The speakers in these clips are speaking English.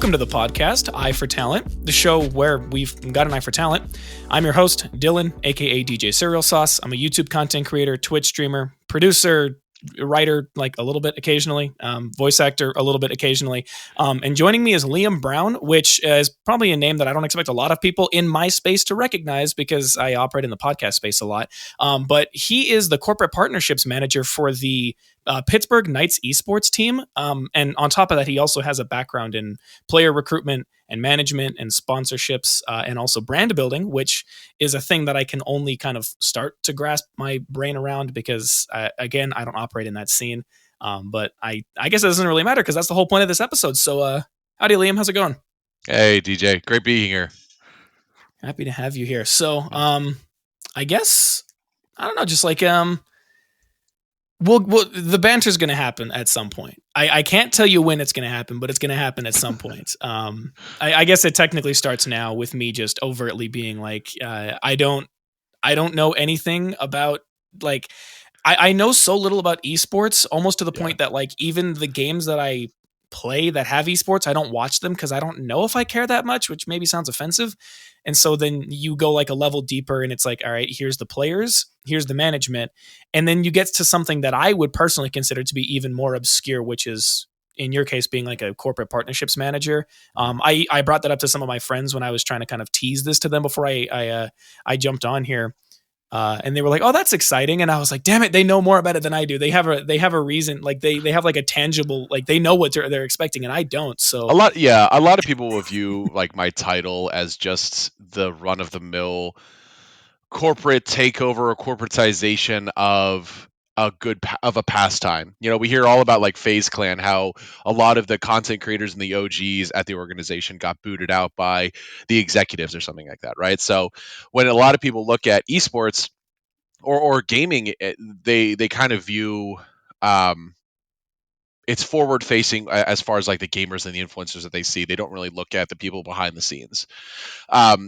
Welcome to the podcast, Eye for Talent, the show where we've got an eye for talent. I'm your host, Dylan, aka DJ Cereal Sauce. I'm a YouTube content creator, Twitch streamer, producer, writer, like a little bit occasionally, voice actor a little bit occasionally. And joining me is Liam Brown, which is probably a name that I don't expect a lot of people in my space to recognize because I operate in the podcast space a lot. But he is the corporate partnerships manager for the Pittsburgh Knights esports team. And on top of that, he also has a background in player recruitment and management and sponsorships and also brand building, which is a thing that I can only kind of start to grasp my brain around because, again, I don't operate in that scene. But I guess it doesn't really matter because that's the whole point of this episode. So howdy, Liam. How's it going? Hey, DJ. Great being here. Happy to have you here. So I guess, I don't know, just like... Well, the banter's going to happen at some point. I can't tell you when it's going to happen, but it's going to happen at some point. I guess it technically starts now with me just overtly being like, I don't know anything about, like, I know so little about esports, almost to the point that, like, even the games that I play that have esports, I don't watch them because I don't know if I care that much, which maybe sounds offensive. And so then you go like a level deeper and it's like, all right, here's the players, here's the management. And then you get to something that I would personally consider to be even more obscure, which is, in your case, being like a corporate partnerships manager. I brought that up to some of my friends when I was trying to kind of tease this to them before I jumped on here. And they were like, "Oh, that's exciting," and I was like, "Damn it, they know more about it than I do. They have a reason, like they have like a tangible, like they know what they're expecting, and I don't." So a lot of people will view like my title as just the run of the mill corporate takeover or corporatization of a pastime. You know, we hear all about like FaZe Clan, how a lot of the content creators and the OGs at the organization got booted out by the executives or something like that, right? So when a lot of people look at esports or gaming, they kind of view it's forward facing as far as like the gamers and the influencers that they see. They don't really look at the people behind the scenes. But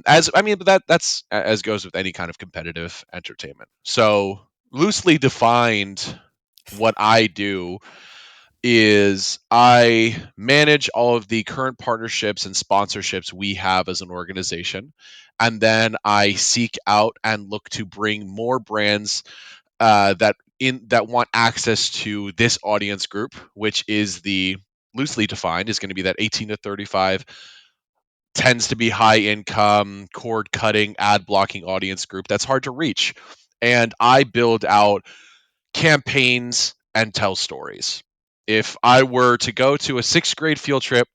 that's as goes with any kind of competitive entertainment. So loosely defined, what I do is I manage all of the current partnerships and sponsorships we have as an organization, and then I seek out and look to bring more brands that want access to this audience group, which is the loosely defined is going to be that 18 to 35, tends to be high income, cord cutting, ad blocking audience group that's hard to reach. And I build out campaigns and tell stories. If I were to go to a sixth grade field trip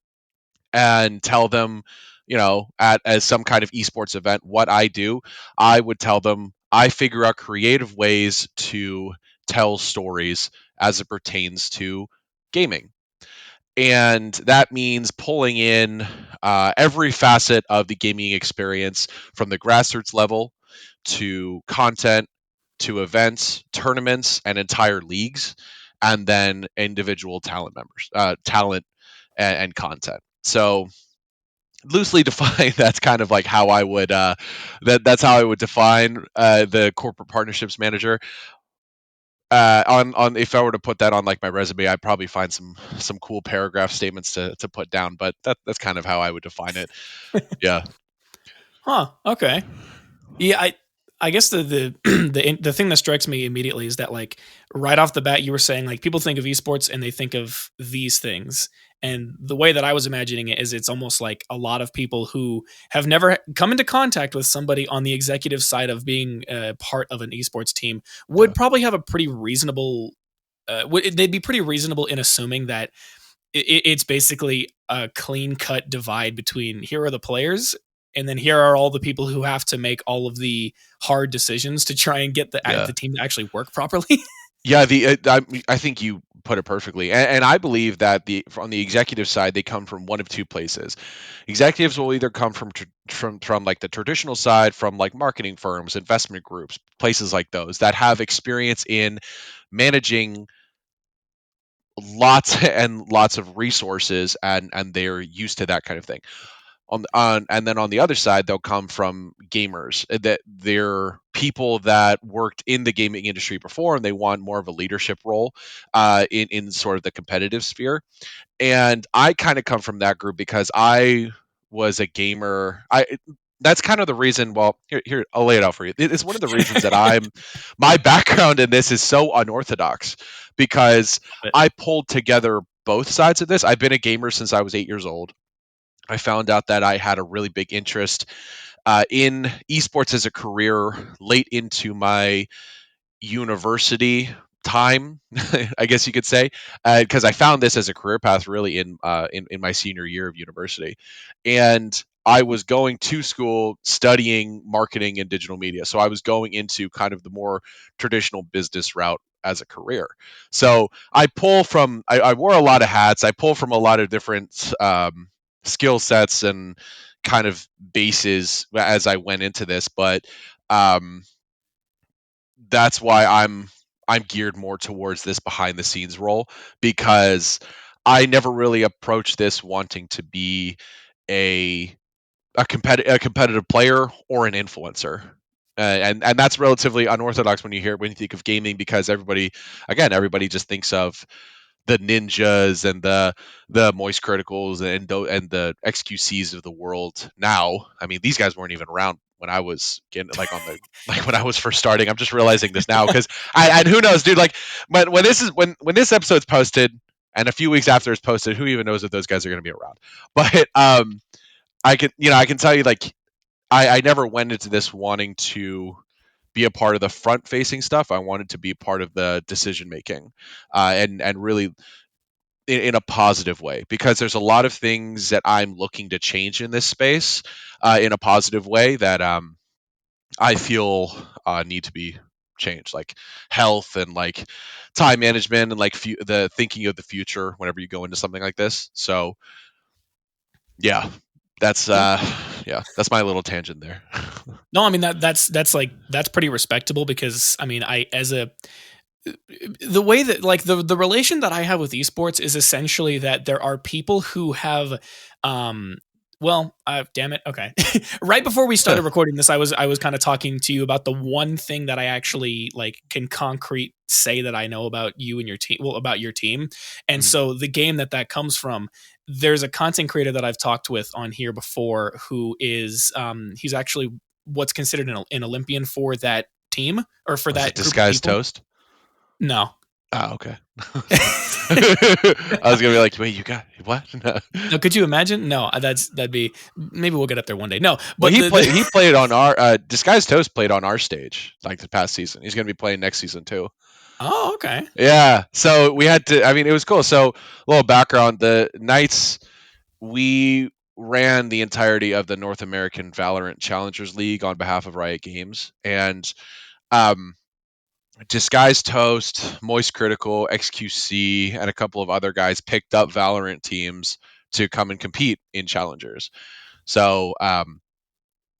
and tell them, as some kind of esports event, what I do, I would tell them I figure out creative ways to tell stories as it pertains to gaming. And that means pulling in every facet of the gaming experience, from the grassroots level to content to events, tournaments, and entire leagues, and then individual talent and content. So loosely defined, that's kind of like how I would that's how I would define the corporate partnerships manager. On if I were to put that on like my resume, I'd probably find some cool paragraph statements to put down, but that's kind of how I would define it. Yeah. Huh. Okay. Yeah, I guess the the thing that strikes me immediately is that, like, right off the bat, you were saying like people think of esports and they think of these things, and the way that I was imagining it is it's almost like a lot of people who have never come into contact with somebody on the executive side of being a part of an esports team would probably have a pretty reasonable. They'd be pretty reasonable in assuming that it's basically a clean cut divide between here are the players and then here are all the people who have to make all of the hard decisions to try and get the team to actually work properly. Yeah, I think you put it perfectly, and I believe that on the executive side, they come from one of two places. Executives will either come from like the traditional side, from like marketing firms, investment groups, places like those that have experience in managing lots and lots of resources, and they're used to that kind of thing. And then on the other side, they'll come from gamers, that they're people that worked in the gaming industry before, and they want more of a leadership role in sort of the competitive sphere. And I kind of come from that group because I was a gamer. That's kind of the reason. Well, here I'll lay it out for you. It's one of the reasons that my background in this is so unorthodox because But I pulled together both sides of this. I've been a gamer since I was 8 years old. I found out that I had a really big interest in esports as a career late into my university time, I guess you could say, because I found this as a career path really in my senior year of university, and I was going to school studying marketing and digital media. So I was going into kind of the more traditional business route as a career. So I wore a lot of hats. I pull from a lot of different skill sets and kind of bases as I went into this, but um, that's why I'm geared more towards this behind the scenes role because I never really approached this wanting to be a a competitive player or an influencer. And that's relatively unorthodox when you think of gaming because everybody just thinks of the ninjas and the moist criticals and the XQCs of the world now. I mean, these guys weren't even around when I was getting like on the like when I was first starting. I'm just realizing this now because I and who knows, dude. Like, but when this episode's posted and a few weeks after it's posted, who even knows if those guys are going to be around? But I can tell you like I never went into this wanting to be a part of the front facing stuff. I wanted to be part of the decision making, and really in a positive way because there's a lot of things that I'm looking to change in this space in a positive way that I feel need to be changed, like health and like time management and like the thinking of the future whenever you go into something like this. So yeah, that's yeah. that's my little tangent there. No, I mean that's like that's pretty respectable because I mean I as a the way that like the relation that I have with esports is essentially that there are people who have um damn it. Okay. Right before we started recording this, I was kind of talking to you about the one thing that I actually like can concrete say that I know about you and your team, well, about your team. And Mhm. so the game that comes from, there's a content creator that I've talked with on here before who is he's actually what's considered an Olympian for that team or for Was it that group of disguised people. toast? No. Ah, okay. I was gonna be like, wait, you got what? No. No, could you imagine? No, that'd be maybe we'll get up there one day. No, Well, but he played on our Disguised Toast played on our stage like the past season. He's gonna be playing next season too. oh, okay. Yeah, so we had to. I mean, it was cool. So, a little background: the Knights, we ran the entirety of the North American Valorant Challengers League on behalf of Riot Games, and um, Disguised Toast, Moist Critical, XQC, and a couple of other guys picked up Valorant teams to come and compete in Challengers. So,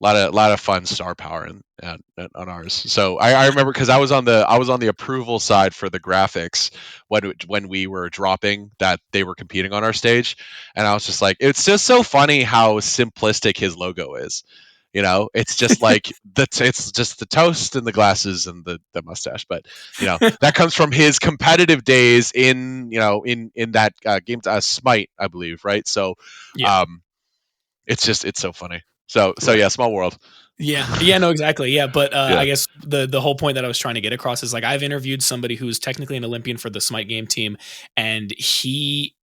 lot of fun star power on ours. So I remember because I was on the approval side for the graphics when we were dropping that they were competing on our stage, and I was just like, it's just so funny how simplistic his logo is. It's just like it's just the toast and the glasses and the mustache, but that comes from his competitive days in that game Smite, I believe, right? So, Yeah. um, it's so funny. So Right. yeah, small world. Yeah. Yeah. No. Exactly. Yeah. But I Yeah. guess the whole point that I was trying to get across is like I've interviewed somebody who's technically an Olympian for the Smite game team, and he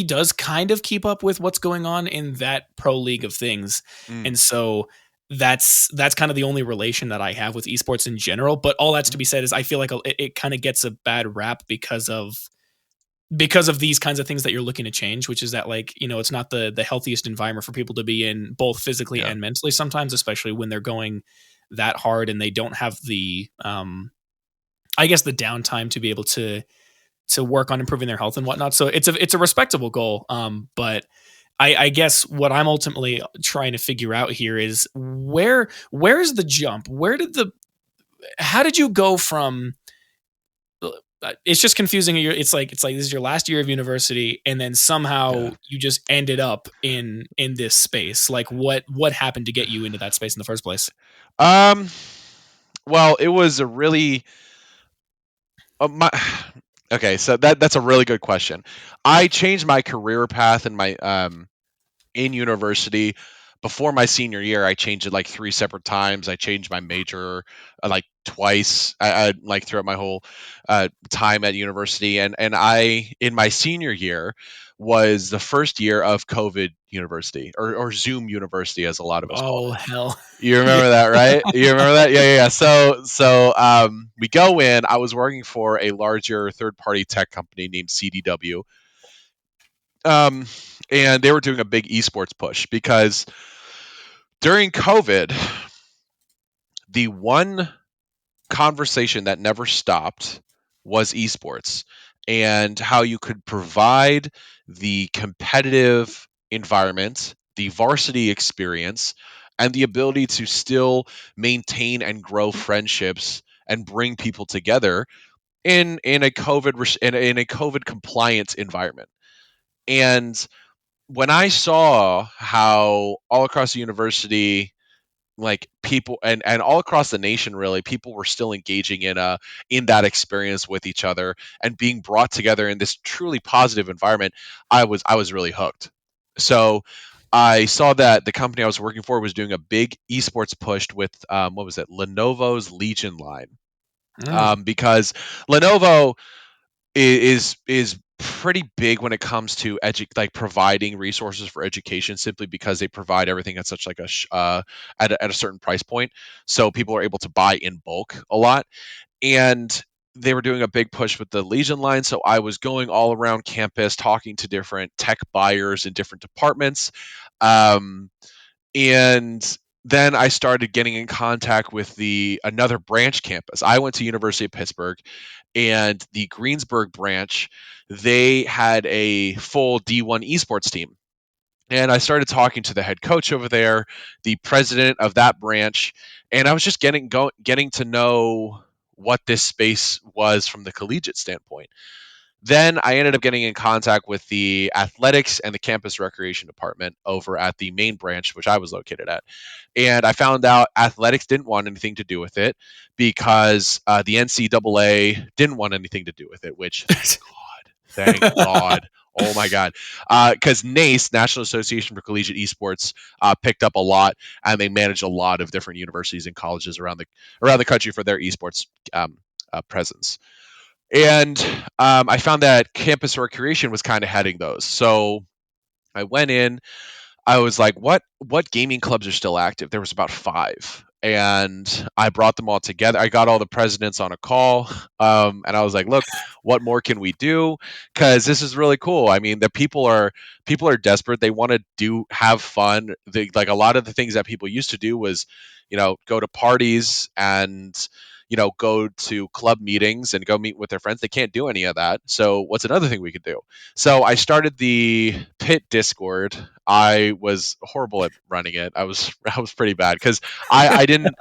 does kind of keep up with what's going on in that pro league of things, Mm, and so that's kind of the only relation that I have with esports in general. But all that's to mm, be said is I feel like it kind of gets a bad rap because of these kinds of things that you're looking to change, which is that like it's not the healthiest environment for people to be in both physically yeah. and mentally sometimes, especially when they're going that hard and they don't have the I guess the downtime to be able to work on improving their health and whatnot. So it's a respectable goal, but I guess what I'm ultimately trying to figure out here is where's the jump, how did you go from it's just confusing. It's like this is your last year of university, and then somehow Yeah. you just ended up in this space. Like what happened to get you into that space in the first place? Um, Well, it was a really my okay. So that's a really good question. I changed my career path in my in university. Before my senior year, I changed it like three separate times. I changed my major like twice, like throughout my whole time at university. And I, in my senior year, was the first year of COVID university, or Zoom university, as a lot of us called Oh it. hell. You Yeah. remember that, right? You remember that? Yeah, yeah, yeah. So we go in. I was working for a larger third party tech company named CDW, um, and they were doing a big esports push because during COVID, the one conversation that never stopped was esports, and how you could provide the competitive environment, the varsity experience, and the ability to still maintain and grow friendships and bring people together in a in a COVID compliant environment. And when I saw how all across the university, like people and all across the nation, really, people were still engaging in that experience with each other and being brought together in this truly positive environment, I was really hooked. So I saw that the company I was working for was doing a big esports push with what was it, Lenovo's Legion line, Mm. because Lenovo is pretty big when it comes to like providing resources for education, simply because they provide everything at such like at a certain price point, so people are able to buy in bulk a lot. And they were doing a big push with the Legion line, so I was going all around campus talking to different tech buyers in different departments. Um, and then I started getting in contact with the another branch campus. I went to University of Pittsburgh, and the Greensburg branch, they had a full D1 esports team. And I started talking to the head coach over there, the president of that branch, and I was just getting to know what this space was from the collegiate standpoint. Then I ended up getting in contact with the athletics and the campus recreation department over at the main branch, which I was located at. And I found out athletics didn't want anything to do with it because the NCAA didn't want anything to do with it, which thank God. Thank God. Oh my God. Because NACE, National Association for Collegiate Esports, picked up a lot, and they manage a lot of different universities and colleges around the country for their esports presence. And I found that campus recreation was kind of heading those. So I went in. I was like, what gaming clubs are still active? There was about five. And I brought them all together. I got all the presidents on a call, and I was like, "Look, what more can we do? Because this is really cool. I mean, the people are desperate. They want to have fun. Like a lot of the things that people used to do was, go to parties and go to club meetings and go meet with their friends. They can't do any of that. So what's another thing we could do? So I started the Pit Discord. I was horrible at running it. I was pretty bad because I didn't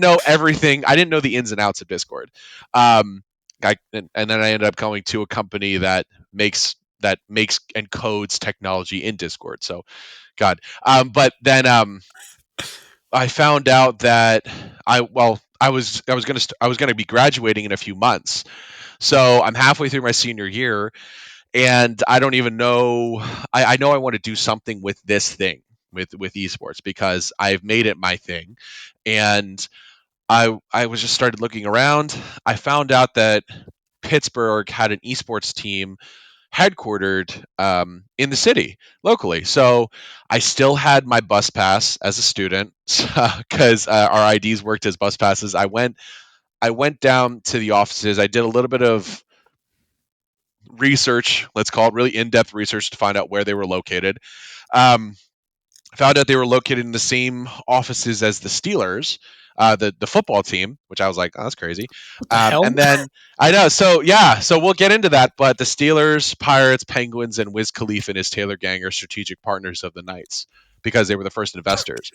know everything. I didn't know the ins and outs of Discord. And then I ended up going to a company that makes and codes technology in Discord. So God. But then I found out that I was gonna be graduating in a few months. So I'm halfway through my senior year, and I don't even know. I know I want to do something with this thing, with esports, because I've made it my thing. And I was just started looking around. I found out that Pittsburgh had an esports team headquartered in the city locally. So I still had my bus pass as a student because our IDs worked as bus passes. I went down to the offices. I did a little bit of research, let's call it really in-depth research, to find out where they were located. Um, Found out they were located in the same offices as the Steelers, the football team, which I was like, oh, that's crazy. What the hell? And then I know, so yeah, so we'll get into that. But the Steelers, Pirates, Penguins, and Wiz Khalifa and his Taylor gang are strategic partners of the Knights because they were the first investors.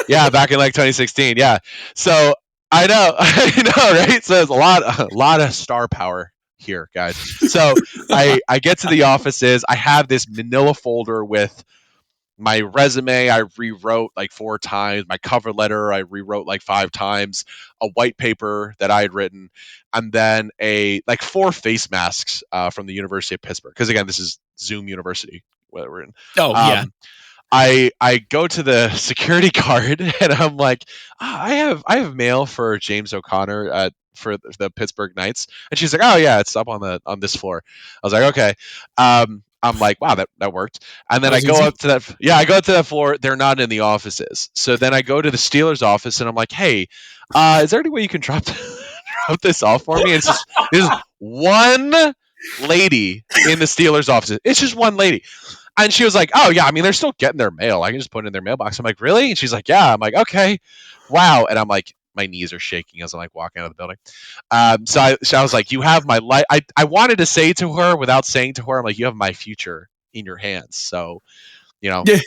Yeah, back in like 2016. Yeah, so I know, I know, right? So there's a lot of star power here, guys. So I get to the offices. I have this Manila folder with my resume I rewrote like 4 times. My cover letter I rewrote like 5 times. A white paper that I had written, and then a like 4 face masks from the University of Pittsburgh. Because again, this is Zoom University where we're in. Oh yeah. Um, I go to the security guard and I'm like, I have mail for James O'Connor for the Pittsburgh Knights, and she's like, oh yeah, it's up on this floor. I was like, okay. I'm like, wow, that worked. And That then I was go easy. up to that, yeah, I go up to that floor. They're not in the offices. So then I go to the Steelers office and I'm like, hey, is there any way you can drop drop this off for me? And it's just one lady in the Steelers office. It's just one lady. And she was like, "Oh yeah, I mean they're still getting their mail. I can just put it in their mailbox." I'm like, "Really?" And she's like, "Yeah." I'm like, "Okay, wow." And I'm like, my knees are shaking as I'm like walking out of the building. So I was like, "You have my life." I wanted to say to her without saying to her, I'm like, "You have my future in your hands." So you know, Yeah.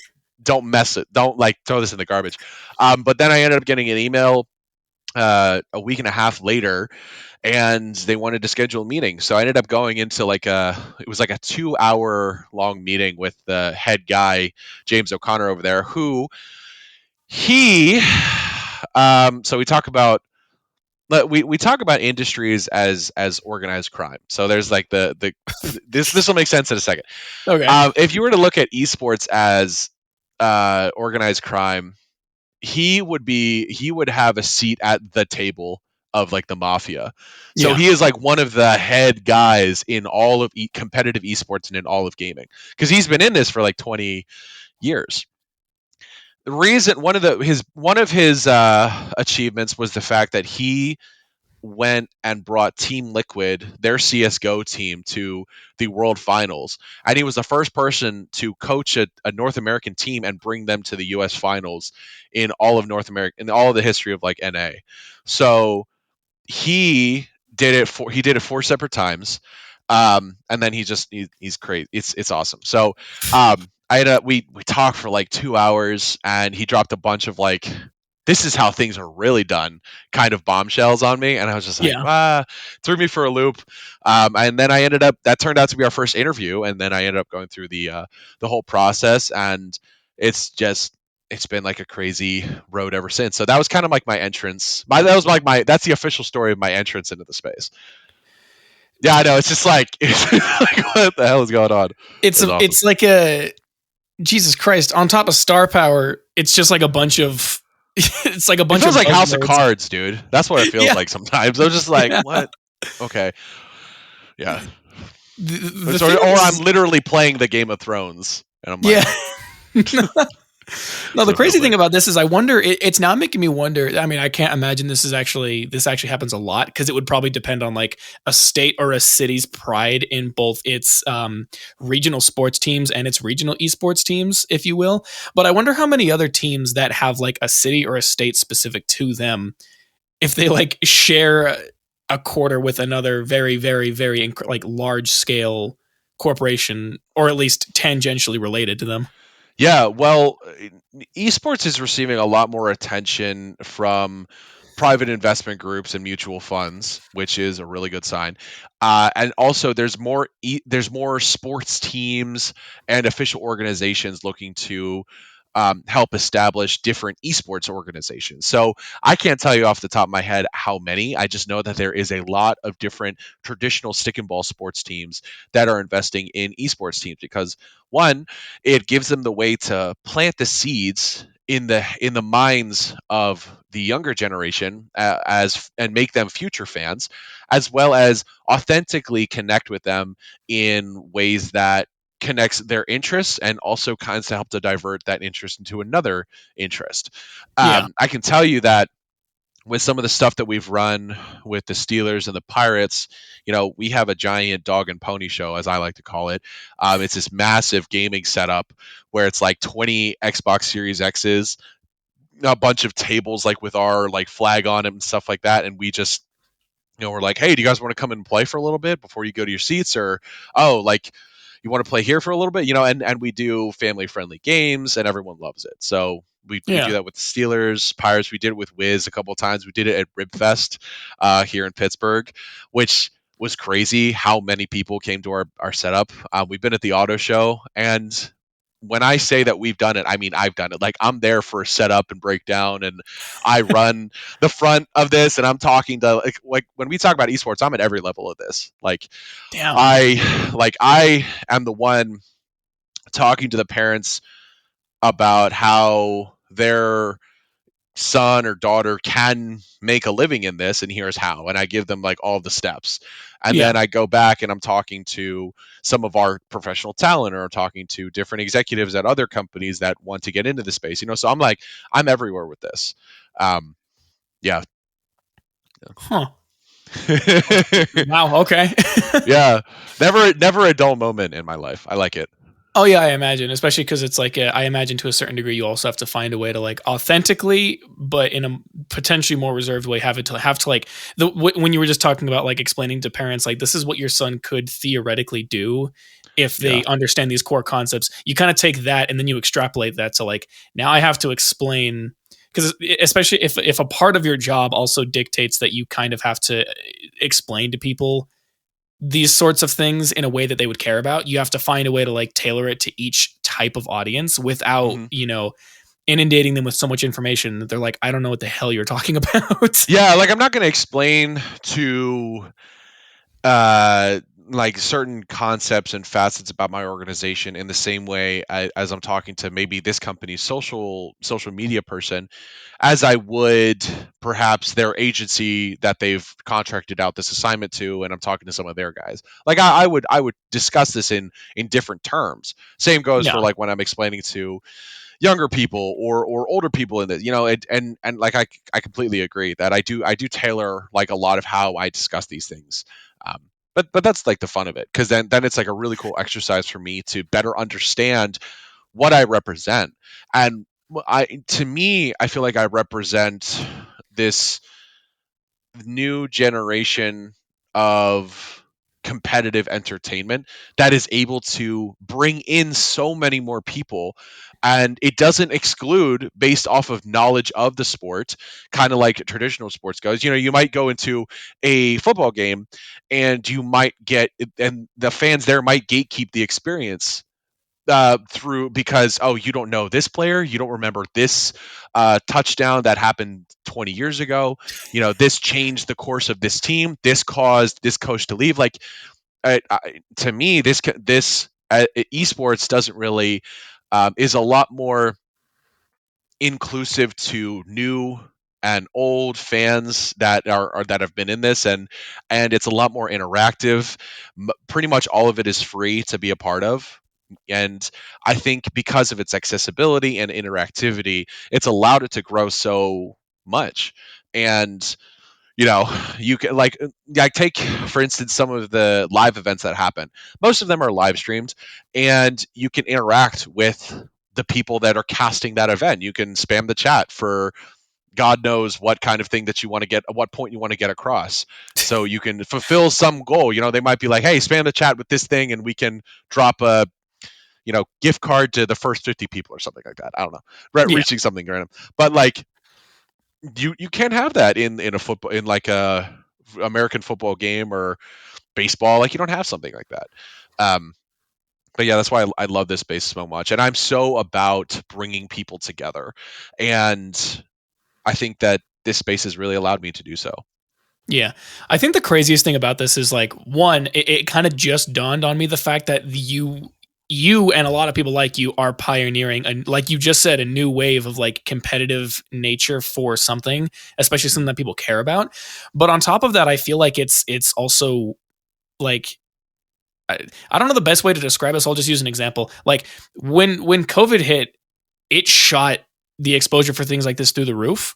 don't mess it. Don't like throw this in the garbage. But then I ended up getting an email a week and a half later, and they wanted to schedule a meeting. So I ended up going into it was like a 2 hour long meeting with the head guy, James O'Connor over there, who he, so we talk about industries as organized crime. So there's like the this will make sense in a second. Okay. If you were to look at esports as organized crime, he would have a seat at the table of like the mafia. So Yeah. he is like one of the head guys in all of competitive esports and in all of gaming because he's been in this for like 20 years. The reason one of his achievements was the fact that he went and brought Team Liquid, their CS:GO team, to the World Finals, and he was the first person to coach a North American team and bring them to the U.S. Finals in all of North America, in all of the history of like NA. So he did it 4 separate times, and then he's crazy. It's awesome. So I had we talked for like 2 hours, and he dropped a bunch of like, this is how things are really done kind of bombshells on me, and I was just like, Yeah. threw me for a loop. And then that turned out to be our first interview, and then I ended up going through the whole process, and it's just it's been like a crazy road ever since. So that was kind of like my entrance. That was like my that's the official story of my entrance into the space. Yeah, I know. It's just like, it's like what the hell is going on? It's awesome. It's like a Jesus Christ on top of star power. It's just like a bunch of it's like a It bunch feels of like House of buzzwords. Cards, dude. That's what it feels Yeah. like sometimes. I'm just like, Yeah. what? Okay, yeah. The thing Or I'm is, literally playing the Game of Thrones, and I'm like, yeah. No, that's the what it crazy feels thing like. about this is I wonder it's now making me wonder. I mean, I can't imagine this actually happens a lot because it would probably depend on like a state or a city's pride in both its regional sports teams and its regional esports teams, if you will. But I wonder how many other teams that have like a city or a state specific to them, if they like share a quarter with another very like large scale corporation, or at least tangentially related to them. Yeah, well, esports is receiving a lot more attention from private investment groups and mutual funds, which is a really good sign. And also, there's more sports teams and official organizations looking to help establish different esports organizations. So I can't tell you off the top of my head how many. I just know that there is a lot of different traditional stick and ball sports teams that are investing in esports teams because one, it gives them the way to plant the seeds in the minds of the younger generation as and make them future fans, as well as authentically connect with them in ways that connects their interests and also kinds to help to divert that interest into another interest. Yeah. I can tell you that with some of the stuff that we've run with the Steelers and the Pirates, we have a giant dog and pony show, as I like to call it. It's this massive gaming setup where it's like 20 Xbox Series X's, a bunch of tables like with our like flag on it and stuff like that, and we just we're like, hey, do you guys want to come and play for a little bit before you go to your seats? Or, oh, like, you want to play here for a little bit? And we do family friendly games and everyone loves it. So we do Yeah. that with the Steelers, Pirates. We did it with Wiz a couple of times. We did it at Ribfest here in Pittsburgh, which was crazy how many people came to our setup. We've been at the auto show, and when I say that we've done it, I mean I've done it. Like I'm there for setup and breakdown, and I run the front of this, and I'm talking to like when we talk about esports, I'm at every level of this. Damn. I am the one talking to the parents about how their son or daughter can make a living in this, and here's how, and I give them like all the steps, and Yeah. then I go back and I'm talking to some of our professional talent, or I'm talking to different executives at other companies that want to get into the space, so I'm like, I'm everywhere with this. Yeah. Huh. Wow. Okay. Yeah, never a dull moment in my life. I like it. Oh yeah, I imagine, especially because it's like I imagine to a certain degree, you also have to find a way to like authentically, but in a potentially more reserved way, have to like when you were just talking about like explaining to parents like this is what your son could theoretically do if Yeah. they understand these core concepts. You kind of take that and then you extrapolate that to like now I have to explain because especially if a part of your job also dictates that you kind of have to explain to people these sorts of things in a way that they would care about. You have to find a way to like tailor it to each type of audience without, Hmm. inundating them with so much information that they're like, I don't know what the hell you're talking about. Yeah, like I'm not going to explain to uh like certain concepts and facets about my organization in the same way as I'm talking to maybe this company's social media person as I would perhaps their agency that they've contracted out this assignment to, and I'm talking to some of their guys. Like I would discuss this in different terms. Same goes Yeah. for like when I'm explaining to younger people or older people in this, and like I completely agree that I do tailor like a lot of how I discuss these things. um, but that's like the fun of it, because then it's like a really cool exercise for me to better understand what I represent. And to me, I feel like I represent this new generation of competitive entertainment that is able to bring in so many more people, and it doesn't exclude based off of knowledge of the sport, kind of like traditional sports goes. You might go into a football game and you might get, and the fans there might gatekeep the experience through, because you don't know this player, you don't remember this touchdown that happened 20 years ago. This changed the course of this team. This caused this coach to leave. Like, to me, this esports doesn't really is a lot more inclusive to new and old fans that are that have been in this, and it's a lot more interactive. Pretty much all of it is free to be a part of, and I think because of its accessibility and interactivity, it's allowed it to grow so much. And you know you can like take for instance some of the live events that happen. Most of them are live streamed, and you can interact with the people that are casting that event. You can spam the chat for god knows what kind of thing that you want to get, at what point you want to get across, so you can fulfill some goal. They might be like, hey, spam the chat with this thing and we can drop a gift card to the first 50 people or something like that. I don't know, Yeah. reaching something random. But like, you can't have that in a football, in like a American football game or baseball. Like, you don't have something like that. Um, but yeah, that's why I love this space so much, and I'm so about bringing people together, and I think that this space has really allowed me to do so. Yeah. I think the craziest thing about this is like one, it kind of just dawned on me the fact that you and a lot of people like you are pioneering and like you just said a new wave of like competitive nature for something, especially Mhm. something that people care about. But on top of that, I feel like it's also like I don't know the best way to describe this. I'll just use an example. Like when COVID hit, it shot the exposure for things like this through the roof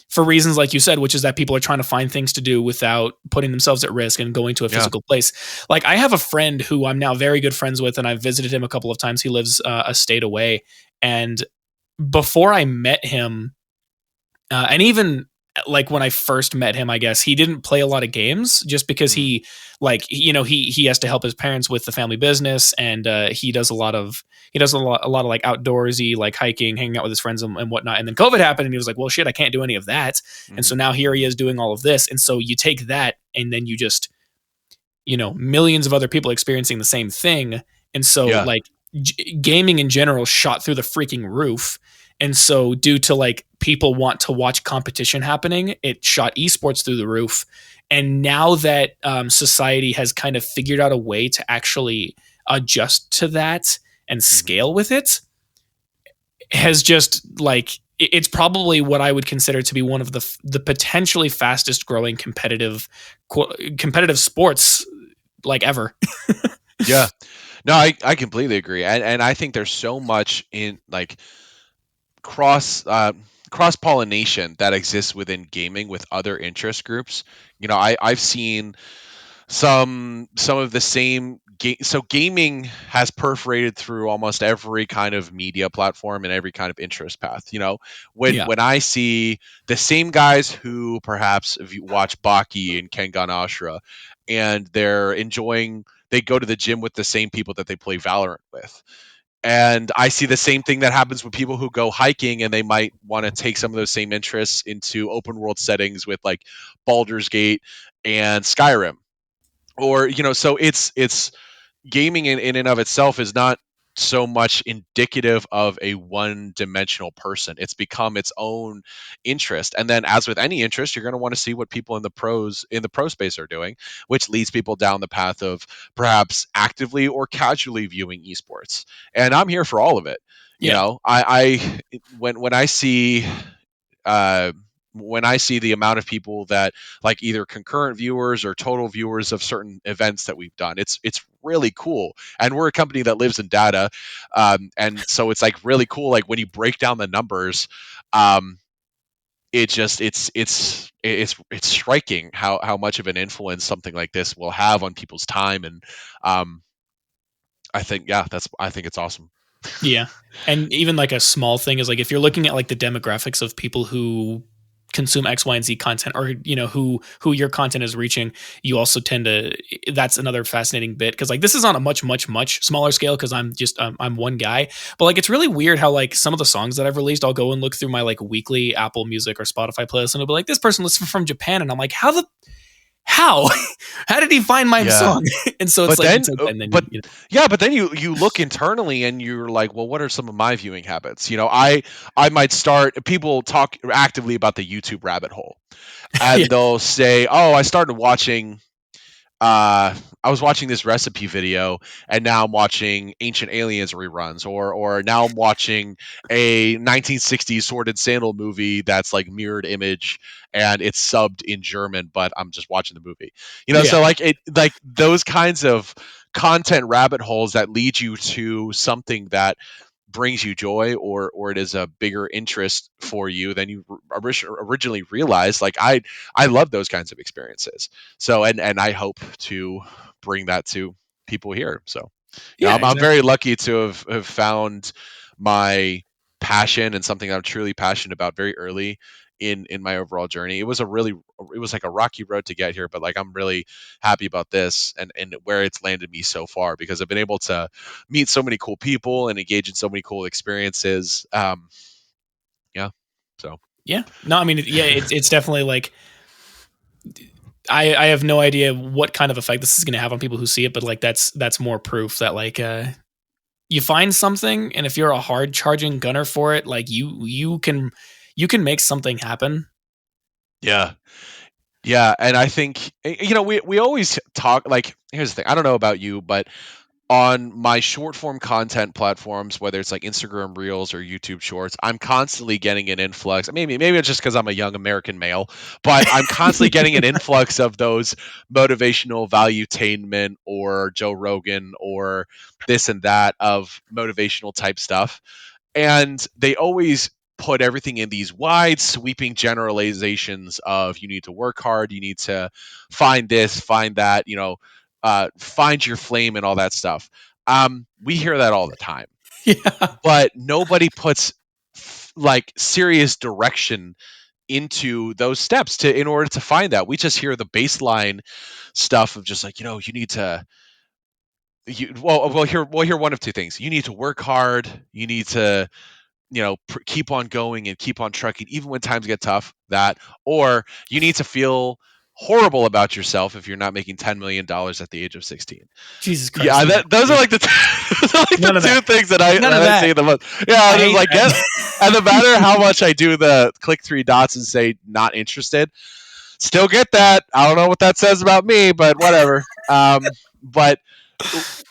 for reasons like you said, which is that people are trying to find things to do without putting themselves at risk and going to a Yeah. physical place. Like I have a friend who I'm now very good friends with, and I've visited him a couple of times. He lives a state away, and before I met him, and even like when I first met him, I guess he didn't play a lot of games just because Mm. he has to help his parents with the family business, and he does a lot of like outdoorsy like hiking, hanging out with his friends and whatnot. And then COVID happened, and he was like, "Well, shit, I can't do any of that." And Mhm. so now here he is doing all of this, and so you take that, and then you just millions of other people experiencing the same thing, and so Yeah. like gaming in general shot through the freaking roof. And so, due to like people want to watch competition happening, it shot esports through the roof. And now that society has kind of figured out a way to actually adjust to that and Mhm. scale with it, has just like it's probably what I would consider to be one of the potentially fastest growing competitive sports like ever. Yeah. No, I completely agree. And I think there's so much in like cross cross pollination that exists within gaming with other interest groups. I've seen some of the same so gaming has perforated through almost every kind of media platform and every kind of interest path. When Yeah. when I see the same guys who perhaps if you watch Baki and Kengan Ashura and they go to the gym with the same people that they play Valorant with, and I see the same thing that happens with people who go hiking and they might want to take some of those same interests into open world settings with like Baldur's Gate and Skyrim. Or, so it's gaming in and of itself is not so much indicative of a one dimensional person. It's become its own interest. And then as with any interest, you're going to want to see what people in the pro space are doing, which leads people down the path of perhaps actively or casually viewing esports. And I'm here for all of it. Yeah. When uh, I see the amount of people that like either concurrent viewers or total viewers of certain events that we've done, it's really cool. And we're a company that lives in data, and so it's like really cool. Like when you break down the numbers, um, it just it's striking how much of an influence something like this will have on people's time. And um, I think it's awesome. Yeah. And even like a small thing is like if you're looking at like the demographics of people who consume X, Y, and Z content, or who your content is reaching, you also tend to that's another fascinating bit because like this is on a much smaller scale because I'm one guy. But like it's really weird how like some of the songs that I've released, I'll go and look through my like weekly Apple Music or Spotify playlist and it'll be like this person listened from Japan and I'm like, how how did he find my Yeah. song? And so it's But like then, it's okay. And then but yeah, but then you look internally and you're like, well, what are some of my viewing habits? I might start. People talk actively about the YouTube rabbit hole, yeah. and they'll say, oh, I started watching. I was watching this recipe video, and now I'm watching Ancient Aliens reruns, or now I'm watching a 1960s Sword and Sandal movie that's like mirrored image, and it's subbed in German, but I'm just watching the movie. Yeah. So like those kinds of content rabbit holes that lead you to something that brings you joy, or it is a bigger interest for you than you originally realized. Like I love those kinds of experiences. So and I hope to bring that to people here. So Yeah, I'm very exactly. lucky to have found my passion and something I'm truly passionate about very early in my overall journey. It was like a rocky road to get here, but like I'm really happy about this and where it's landed me so far, because I've been able to meet so many cool people and engage in so many cool experiences. Yeah. So Yeah. No, I mean, yeah, it's definitely like I have no idea what kind of effect this is going to have on people who see it, but like that's more proof that like you find something, and if you're a hard charging gunner for it, like you can make something happen. yeah. Yeah, and I think we always talk like here's the thing. I don't know about you, but on my short form content platforms, whether it's like Instagram Reels or YouTube Shorts, I'm constantly getting an influx. Maybe it's just because I'm a young American male, but I'm constantly getting an influx of those motivational valuetainment or Joe Rogan or this and that of motivational type stuff, and they always put everything in these wide sweeping generalizations of you need to work hard, you need to find this, find that, find your flame and all that stuff. We hear that all the time, Yeah. but nobody puts like serious direction into those steps to in order to find that. We just hear the baseline stuff of just like, you need to we'll hear one of two things. You need to work hard, you need to keep on going and keep on trucking even when times get tough, that, or you need to feel horrible about yourself if you're not making $10 million at the age of 16. Jesus Christ, Yeah, no. those are like the those are like None the of two that. things that None of I that. say the most. Yeah, I I was just hate like, that. and no matter how much I do the click three dots and say not interested, still get that. I don't know what that says about me, but whatever. But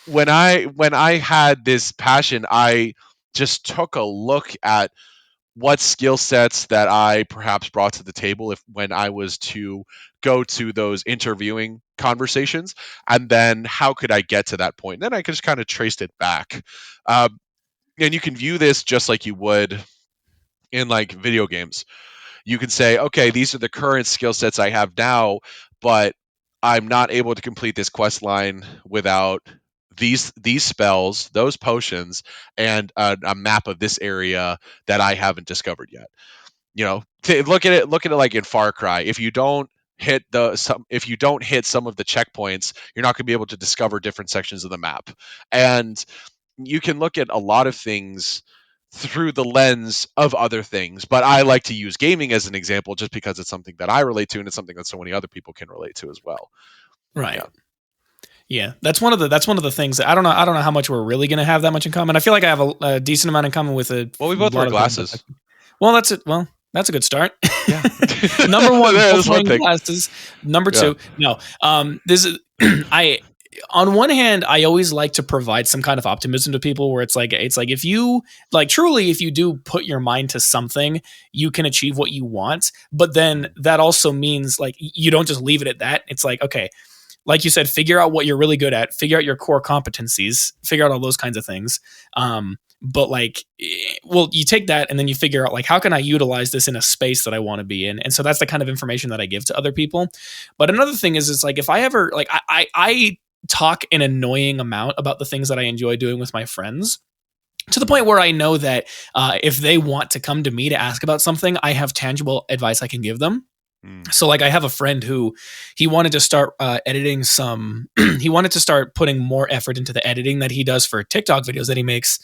when I had this passion, I just took a look at what skill sets that I perhaps brought to the table if when I was to go to those interviewing conversations, and then how could I get to that point? And then I just kind of traced it back. Um, and you can view this just like you would in like video games. You can say, okay, these are the current skill sets I have now, but I'm not able to complete this quest line without these spells, those potions, and a map of this area that I haven't discovered yet. Look at it like in Far Cry. If you don't hit some of the checkpoints, you're not going to be able to discover different sections of the map. And you can look at a lot of things through the lens of other things, but I like to use gaming as an example just because it's something that I relate to and it's something that so many other people can relate to as well. Right. Yeah. Yeah, that's one of the things that I don't know how much we're really going to have that much in common. I feel like I have a decent amount in common with a Well, we both lot wear of glasses. Well, that's it. Well, that's a good start. Yeah. Number one, There's both one wearing thing. glasses. Number Yeah. two, no. This is I. On one hand, I always like to provide some kind of optimism to people where it's like if you like truly if you do put your mind to something, you can achieve what you want. But then that also means like you don't just leave it at that. It's like, okay, like you said, figure out what you're really good at, figure out your core competencies, figure out all those kinds of things. But like, well, you take that and then you figure out like, how can I utilize this in a space that I want to be in? And so that's the kind of information that I give to other people. But another thing is, it's like, if I ever like, I talk an annoying amount about the things that I enjoy doing with my friends, to the point where I know that if they want to come to me to ask about something, I have tangible advice I can give them. So like I have a friend who he wanted to start editing some he wanted to start putting more effort into the editing that he does for TikTok videos that he makes,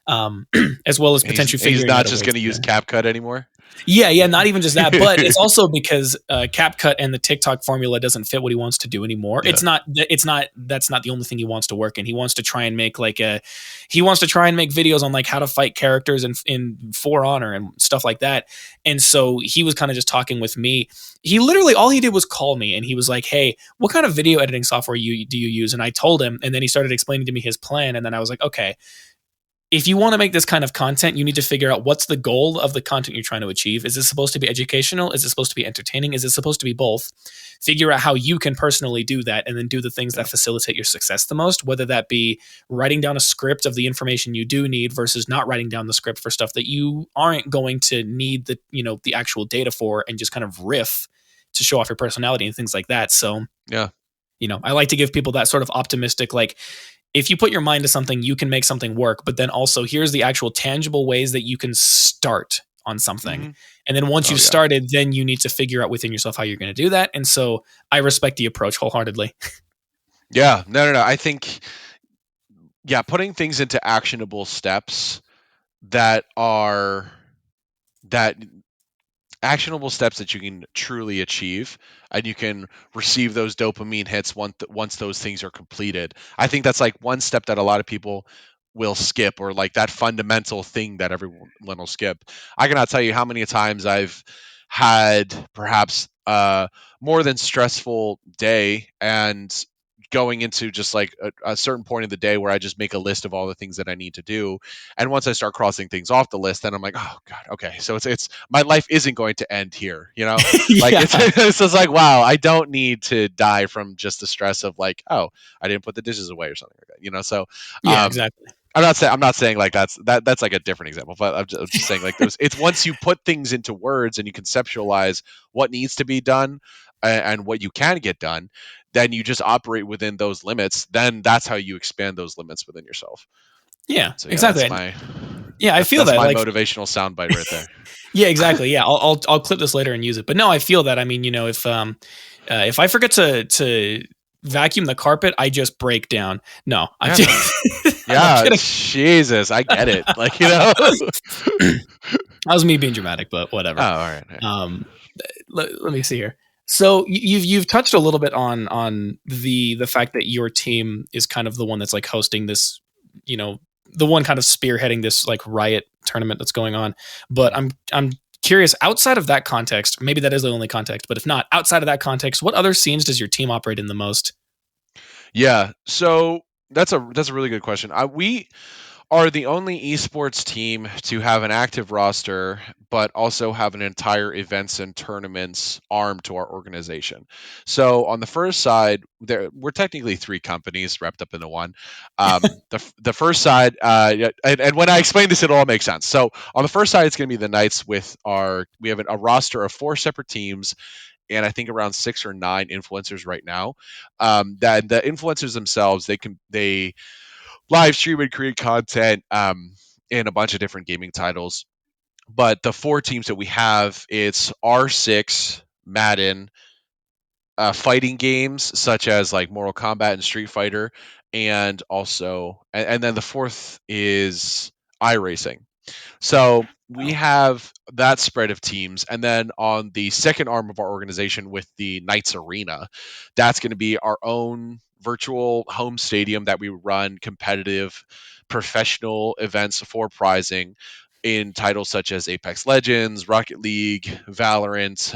as well as And potentially he's figuring not out a just way going to use to. CapCut anymore. Yeah, not even just that, but it's also because CapCut and the TikTok formula doesn't fit what he wants to do anymore. Yeah. It's not that's not the only thing he wants to work in. He wants to try and make videos on like how to fight characters in For Honor and stuff like that. And so he was kind of just talking with me. He literally all he did was call me and he was like, "Hey, what kind of video editing software do you use?" And I told him, and then he started explaining to me his plan, and then I was like, "Okay, if you want to make this kind of content, you need to figure out what's the goal of the content you're trying to achieve. Is this supposed to be educational? Is it supposed to be entertaining? Is it supposed to be both? Figure out how you can personally do that and then do the things that facilitate your success the most, whether that be writing down a script of the information you do need versus not writing down the script for stuff that you aren't going to need the actual data for and just kind of riff to show off your personality and things like that." So, Yeah. I like to give people that sort of optimistic, like, if you put your mind to something, you can make something work. But then also, here's the actual tangible ways that you can start on something. Mm-hmm. And then once you've started, then you need to figure out within yourself how you're going to do that. And so I respect the approach wholeheartedly. Yeah. No. I think, putting things into actionable steps that are that actionable steps that you can truly achieve and you can receive those dopamine hits once those things are completed. I think that's like one step that a lot of people will skip, or like that fundamental thing that everyone will skip. I cannot tell you how many times I've had perhaps a more than stressful day and going into just like a certain point of the day where I just make a list of all the things that I need to do. And once I start crossing things off the list, then I'm like, oh God, okay. So it's my life isn't going to end here, Like Yeah. it's just like, wow, I don't need to die from just the stress of like, oh, I didn't put the dishes away or something like that, So Yeah, exactly. I'm not saying like that's like a different example, but I'm just saying like it's once you put things into words and you conceptualize what needs to be done and what you can get done, then you just operate within those limits. Then that's how you expand those limits within yourself. Yeah, So exactly. I feel that's that my like motivational soundbite right there. Yeah, exactly. Yeah, I'll clip this later and use it. But no, I feel that. I mean, if I forget to vacuum the carpet, I just break down. No, I'm yeah, Jesus, I get it. Like that was me being dramatic, but whatever. Oh, all right. Let me see here. So you've touched a little bit on the fact that your team is kind of the one that's like hosting this, you know, the one kind of spearheading this like Riot tournament that's going on. But Mhm. I'm curious, outside of that context, maybe that is the only context, but if not, outside of that context, what other scenes does your team operate in the most? Yeah, so that's a really good question. We are the only esports team to have an active roster, but also have an entire events and tournaments arm to our organization. So on the first side, we're technically three companies wrapped up into one. The first side, yeah, and when I explain this, it'll all make sense. So on the first side, it's going to be the Knights with we have a roster of four separate teams and I think around 6 or 9 influencers right now. That the influencers themselves, they live stream and create content in a bunch of different gaming titles. But the four teams that we have, it's R6, Madden, fighting games such as like Mortal Kombat and Street Fighter, and also, and then the fourth is iRacing. So we Oh, have that spread of teams. And then on the second arm of our organization with the Knights Arena, that's going to be our own virtual home stadium that we run competitive professional events for prizing in titles such as Apex Legends, Rocket League, Valorant,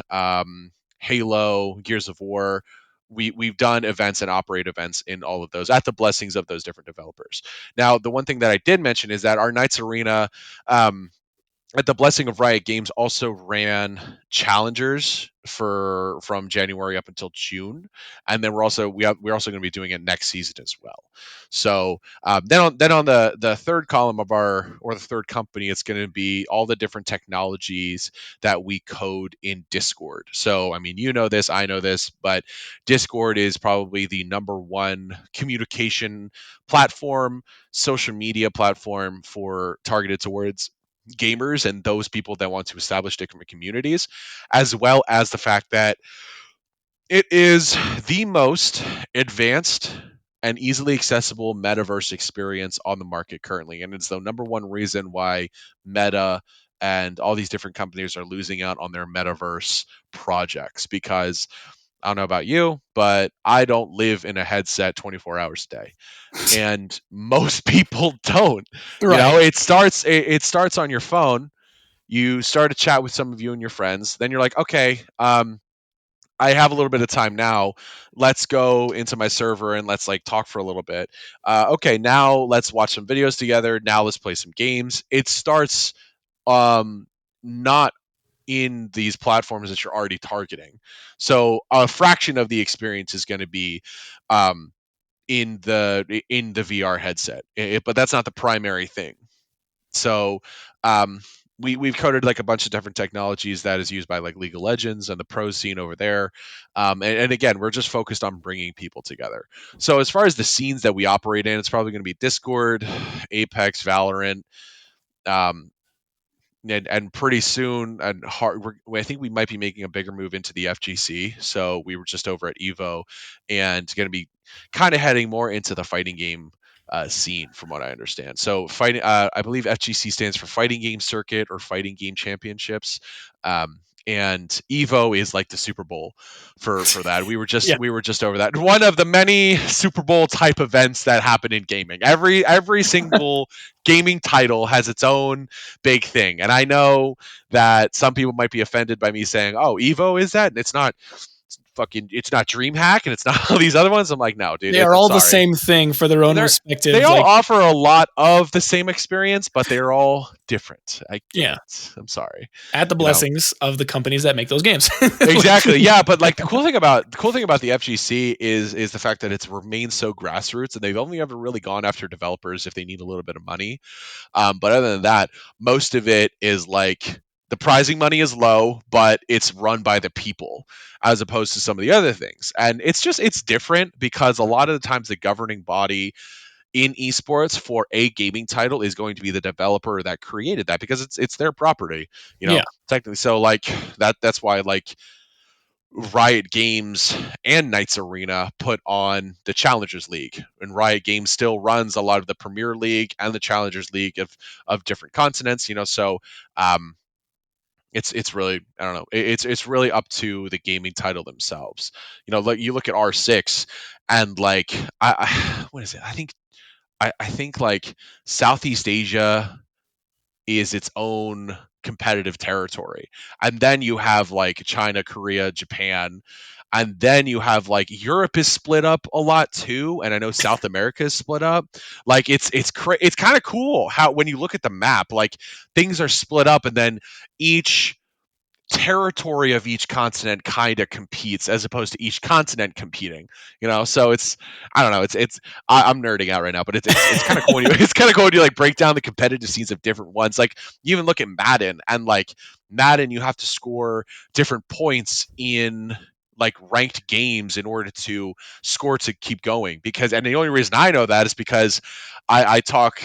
Halo, Gears of War. We've done events and operate events in all of those at the blessings of those different developers. Now, the one thing that I did mention is that our Knights Arena um, at the blessing of Riot Games also ran challengers for from January up until June, and then we're also going to be doing it next season as well. So then on the third column of our or the third company, it's going to be all the different technologies that we code in Discord. So I mean, you know this, I know this, but Discord is probably the number one communication platform, social media platform for targeted towards gamers and those people that want to establish different communities, as well as the fact that it is the most advanced and easily accessible metaverse experience on the market currently. And it's the number one reason why Meta and all these different companies are losing out on their metaverse projects because I don't know about you, but I don't live in a headset 24 hours a day and most people don't. You know, right. it starts on your phone. You start a chat with some of you and your friends. Then you're like, okay, I have a little bit of time now. Let's go into my server and let's like talk for a little bit. Okay, now let's watch some videos together. Now let's play some games. It starts not in these platforms that you're already targeting. So a fraction of the experience is going to be um, in the VR headset, but that's not the primary thing. So um, we've coded like a bunch of different technologies that is used by like League of Legends and the pro scene over there. And again, we're just focused on bringing people together. So as far as the scenes that we operate in, it's probably going to be Discord, Apex, Valorant. Um, and pretty soon and I think we might be making a bigger move into the FGC. So we were just over at Evo and going to be kind of heading more into the fighting game scene from what I understand. So fighting I believe FGC stands for Fighting Game Circuit or Fighting Game Championships. And Evo is like the Super Bowl for that. Yeah. We were just over that. One of the many Super Bowl type events that happen in gaming. Every single gaming title has its own big thing. And I know that some people might be offended by me saying, "Oh, Evo is that?" And it's not fucking it's not DreamHack and it's not all these other ones. I'm like, "No, dude, They are I'm all the sorry." same thing for their own They're they respective all like offer a lot of the same experience, but they're all different. I get yeah, it. I'm sorry. at the You know, blessings of the companies that make those games. exactly. Yeah, but like the cool thing about the FGC is the fact that it's remained so grassroots and they've only ever really gone after developers if they need a little bit of money. But other than that, most of it is like the prizing money is low, but it's run by the people as opposed to some of the other things. And it's different because a lot of the times the governing body in esports for a gaming title is going to be the developer that created that because it's their property, you know, Yeah. technically. So like that's why like Riot Games and Knights Arena put on the Challengers League, and Riot Games still runs a lot of the Premier League and the Challengers League of different continents. You know, so um, it's really, I don't know, it's really up to the gaming title themselves. Like you look at R6, and like I what is it? I think like Southeast Asia is its own competitive territory. And then you have like China, Korea, Japan, and then you have like Europe is split up a lot too, and I know South America is split up. Like it's kind of cool how when you look at the map, like things are split up, and then each territory of each continent kind of competes as opposed to each continent competing. So it's, I don't know, I'm nerding out right now, but it's kind of cool when you it's kind of cool when you like break down the competitive scenes of different ones. Like you even look at Madden, and like Madden, you have to score different points in like ranked games in order to score to keep going. Because, and the only reason I know that is because I talk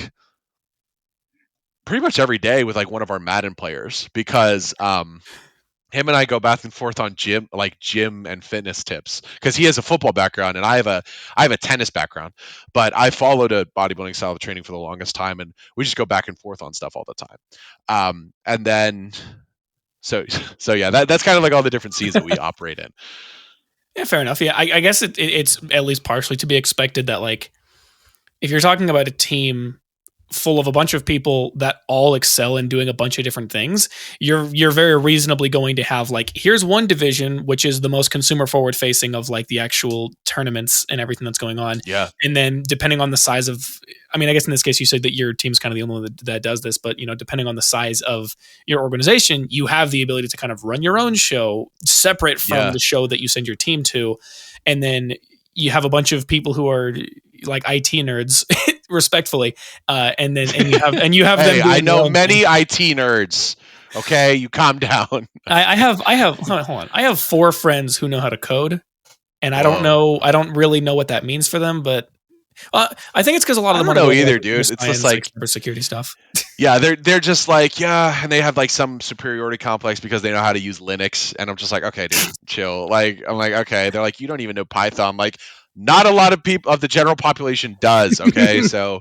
pretty much every day with like one of our Madden players, because him and I go back and forth on gym and fitness tips, because he has a football background and I have a tennis background, but I followed a bodybuilding style of training for the longest time, and we just go back and forth on stuff all the time. And then so so yeah, that's kind of like all the different scenes that we operate in. Yeah, fair enough. Yeah, I guess it's at least partially to be expected that like if you're talking about a team full of a bunch of people that all excel in doing a bunch of different things, you're very reasonably going to have like here's one division which is the most consumer forward facing of like the actual tournaments and everything that's going on. Yeah, And then depending on the size of, I mean, I guess in this case you said that your team's kind of the only one that does this, but depending on the size of your organization, you have the ability to kind of run your own show separate from yeah. the show that you send your team to. And then you have a bunch of people who are like IT nerds, respectfully, and you have them Hey, I doing their know own thing. many IT nerds. Okay, you calm down. I have hold on. I have 4 friends who know how to code, and I don't Whoa. know. I don't really know what that means for them, but I think it's because a lot of I them don't want to know go into like either, computer dude. It's just science, like like, cybersecurity stuff. yeah, they're just like, yeah, and they have like some superiority complex because they know how to use Linux, and I'm just like, okay, dude, chill. Like, I'm like, okay. They're like, you don't even know Python. I'm like, not a lot of people of the general population does. Okay, so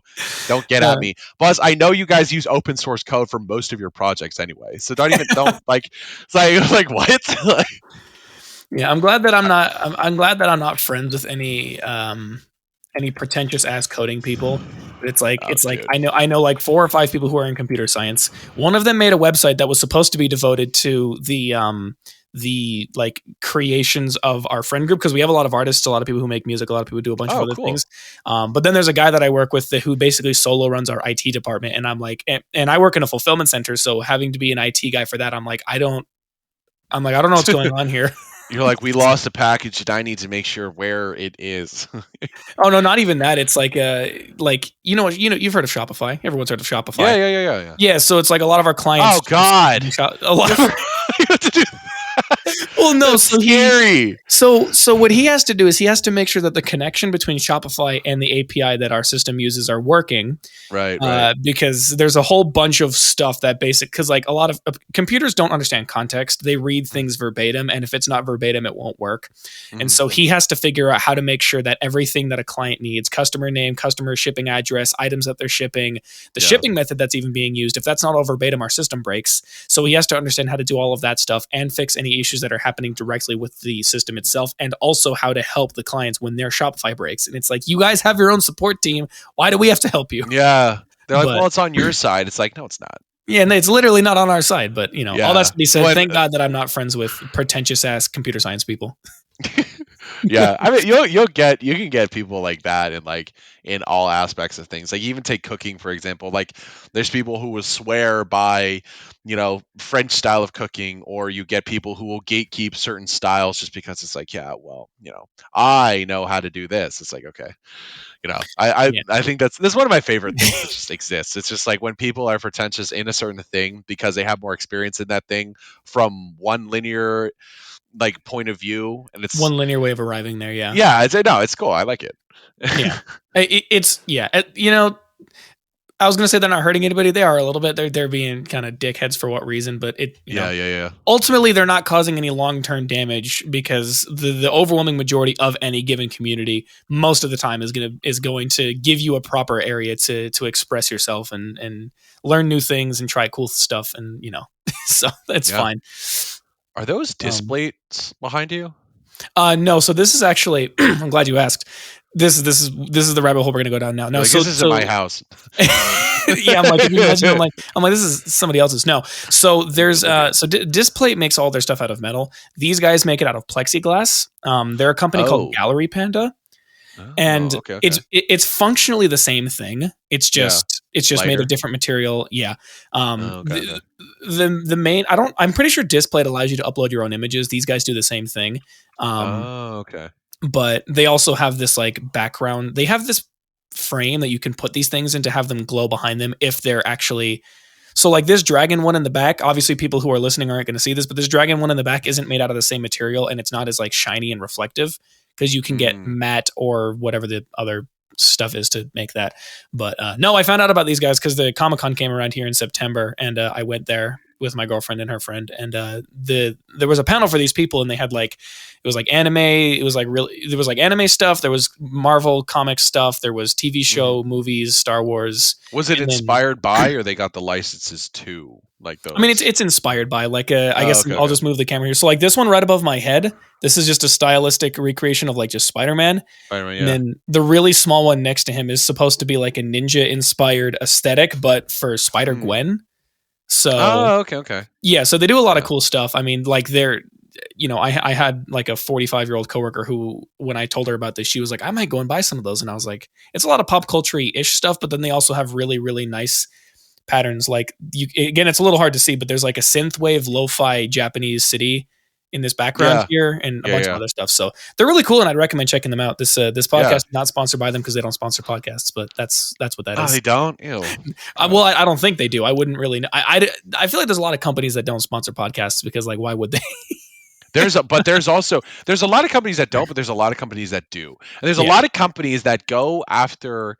don't get at Uh, me. Plus, I know you guys use open source code for most of your projects anyway, so don't like. It's like like what? Like, yeah, I'm glad that I'm glad that I'm not friends with any pretentious ass coding people. But it's like oh, it's like dude. I know like 4 or 5 people who are in computer science. One of them made a website that was supposed to be devoted to the like creations of our friend group because we have a lot of artists, a lot of people who make music, a lot of people who do a bunch of Oh, other cool. things. But then there's a guy that I work with who basically solo runs our IT department, and I'm like, and I work in a fulfillment center, so having to be an IT guy for that, I'm like, I don't know what's going on here. You're like, we lost a package, and I need to make sure where it is. Oh no, not even that. It's like you've heard of Shopify. Everyone's heard of Yeah, Shopify. yeah, yeah, yeah, yeah. Yeah, so it's like a lot of our Oh clients God, a lot you of our, have to do. well no, That's scary. so what he has to do is he has to make sure that the connection between Shopify and the API that our system uses are working. Right, right. Because there's a whole bunch of stuff that because like a lot of computers don't understand context. They read things verbatim, and if it's not verbatim, it won't work. And Mm-hmm. so he has to figure out how to make sure that everything that a client needs, customer name, customer shipping address, items that they're shipping, the Yeah, shipping method that's even being used, if that's not all verbatim, our system breaks. So he has to understand how to do all of that stuff and fix any issues that are happening directly with the system itself, and also how to help the clients when their Shopify breaks. And it's like, you guys have your own support team. Why do we have to help you? yeah. They're like, But well, it's on your side. It's like, no, it's not. yeah, and it's literally not on our side. But all that Yeah. to be said, When thank God that I'm not friends with pretentious ass computer science people. yeah, I mean, you can get people like that in like in all aspects of things. Like even take cooking for example. Like there's people who will swear by, French style of cooking, or you get people who will gatekeep certain styles just because it's like, yeah, well, I know how to do this. It's like, okay, I Yeah, I think that's one of my favorite things that just exists. It's just like when people are pretentious in a certain thing because they have more experience in that thing from one linear like point of view, and it's one linear way of arriving there. Yeah, yeah, no, it's cool. I like it. yeah. It's yeah. I was gonna say they're not hurting anybody. They are a little bit. They're being kind of dickheads for what reason, but Yeah, yeah, yeah. ultimately they're not causing any long-term damage because the overwhelming majority of any given community most of the time is going to give you a proper area to express yourself and learn new things and try cool stuff, and so that's Yeah. fine. Are those disc Um, plates behind you? no, so this is actually I'm glad you asked. This is the rabbit hole we're gonna go down now. You're No, like, so this isn't my house. yeah, I'm like, if you imagine, I'm like, this is somebody else's. No, so there's Displate makes all their stuff out of metal. These guys make it out of plexiglass. They're a company called Oh. Gallery Panda, Oh, and okay, okay. it's functionally the same thing. Yeah. It's just made of Lighter. different material. Yeah. Oh, okay, okay. The main I'm pretty sure Displate allows you to upload your own images. These guys do the same thing. Oh, okay. But they also have this like background. They have this frame that you can put these things in to have them glow behind them if they're actually. So like this dragon one in the back, obviously people who are listening aren't going to see this, but this dragon one in the back isn't made out of the same material and it's not as like shiny and reflective because you can get Mm. matte or whatever the other stuff is to make that. But no, I found out about these guys because the Comic-Con came around here in September and I went there with my girlfriend and her friend, and there was a panel for these people, and they had like it was like anime, it was like really there was like anime stuff, there was Marvel comic stuff, there was TV show, Mhm. movies, Star Wars, Was it and then inspired by, or they got the licenses to, like I mean, those? it's inspired by like I Oh, guess okay, I'll okay. just move the camera here. So like this one right above my head, this is just a stylistic recreation of like just Spider-Man. Spider-Man, And yeah. then the really small one next to him is supposed to be like a ninja inspired aesthetic, but for Spider Mm. Gwen. So Oh, okay, okay. yeah, so they do a lot of Yeah. cool stuff. I mean, like I had like a 45-year-old coworker who, when I told her about this, she was like, I might go and buy some of those. And I was like, it's a lot of pop culture-ish stuff, but then they also have really, really nice patterns. Like again, it's a little hard to see, but there's like a synthwave lo-fi Japanese city in this background Yeah. here and a Yeah, bunch of yeah. other stuff. So they're really cool and I'd recommend checking them out. This podcast Yeah. is not sponsored by them because they don't sponsor podcasts, but that's what that Oh, is. they don't? Ew. Well, I don't think they do. I wouldn't really know. I feel like there's a lot of companies that don't sponsor podcasts because like why would they? There's a lot of companies that don't, but there's a lot of companies that do. And there's a Yeah. lot of companies that go after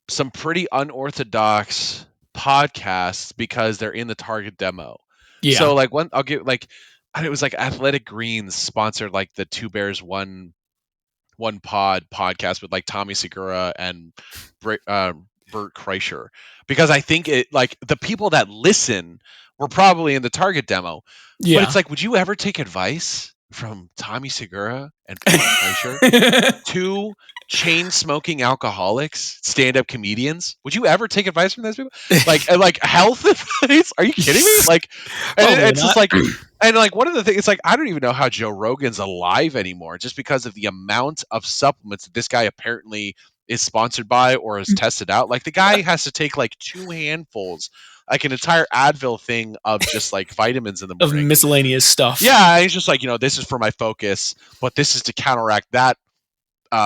some pretty unorthodox podcasts because they're in the target demo. Yeah. So like I'll give like it was like Athletic Greens sponsored like the Two Bears One podcast with like Tommy Segura and Bert Kreischer, because I think it like the people that listen were probably in the target demo. But Yeah. it's like, would you ever take advice from Tommy Segura and Bert Kreischer, two chain smoking alcoholics, stand up comedians? Would you ever take advice from those people? Like health advice? Are you kidding me? Like, and Probably it's just not. like, and like one of the things, it's like I don't even know how Joe Rogan's alive anymore, just because of the amount of supplements that this guy apparently is sponsored by or is tested out. Like the guy has to take like two handfuls, like an entire Advil thing of just like vitamins in the Of morning. miscellaneous stuff. Yeah, he's just like, this is for my focus, but this is to counteract that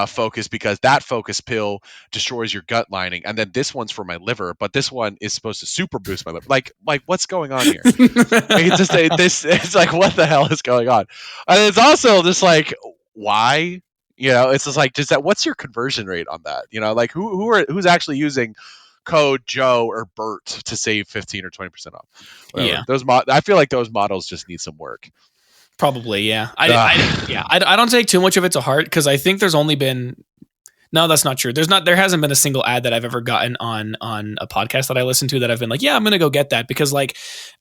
focus, because that focus pill destroys your gut lining, and then this one's for my liver, but this one is supposed to super boost my liver. Like what's going on here? Like, it's just it's like, what the hell is going on? And it's also just like, why? It's just like, what's your conversion rate on that? Like who's actually using code Joe or Bert to save 15 or 20% off? Whatever. Yeah. I feel like those models just need some work. Probably, yeah. Ugh. I don't take too much of it to heart because I think there's only been no, that's not true. There hasn't been a single ad that I've ever gotten on a podcast that I listen to that I've been like, yeah, I'm gonna go get that because like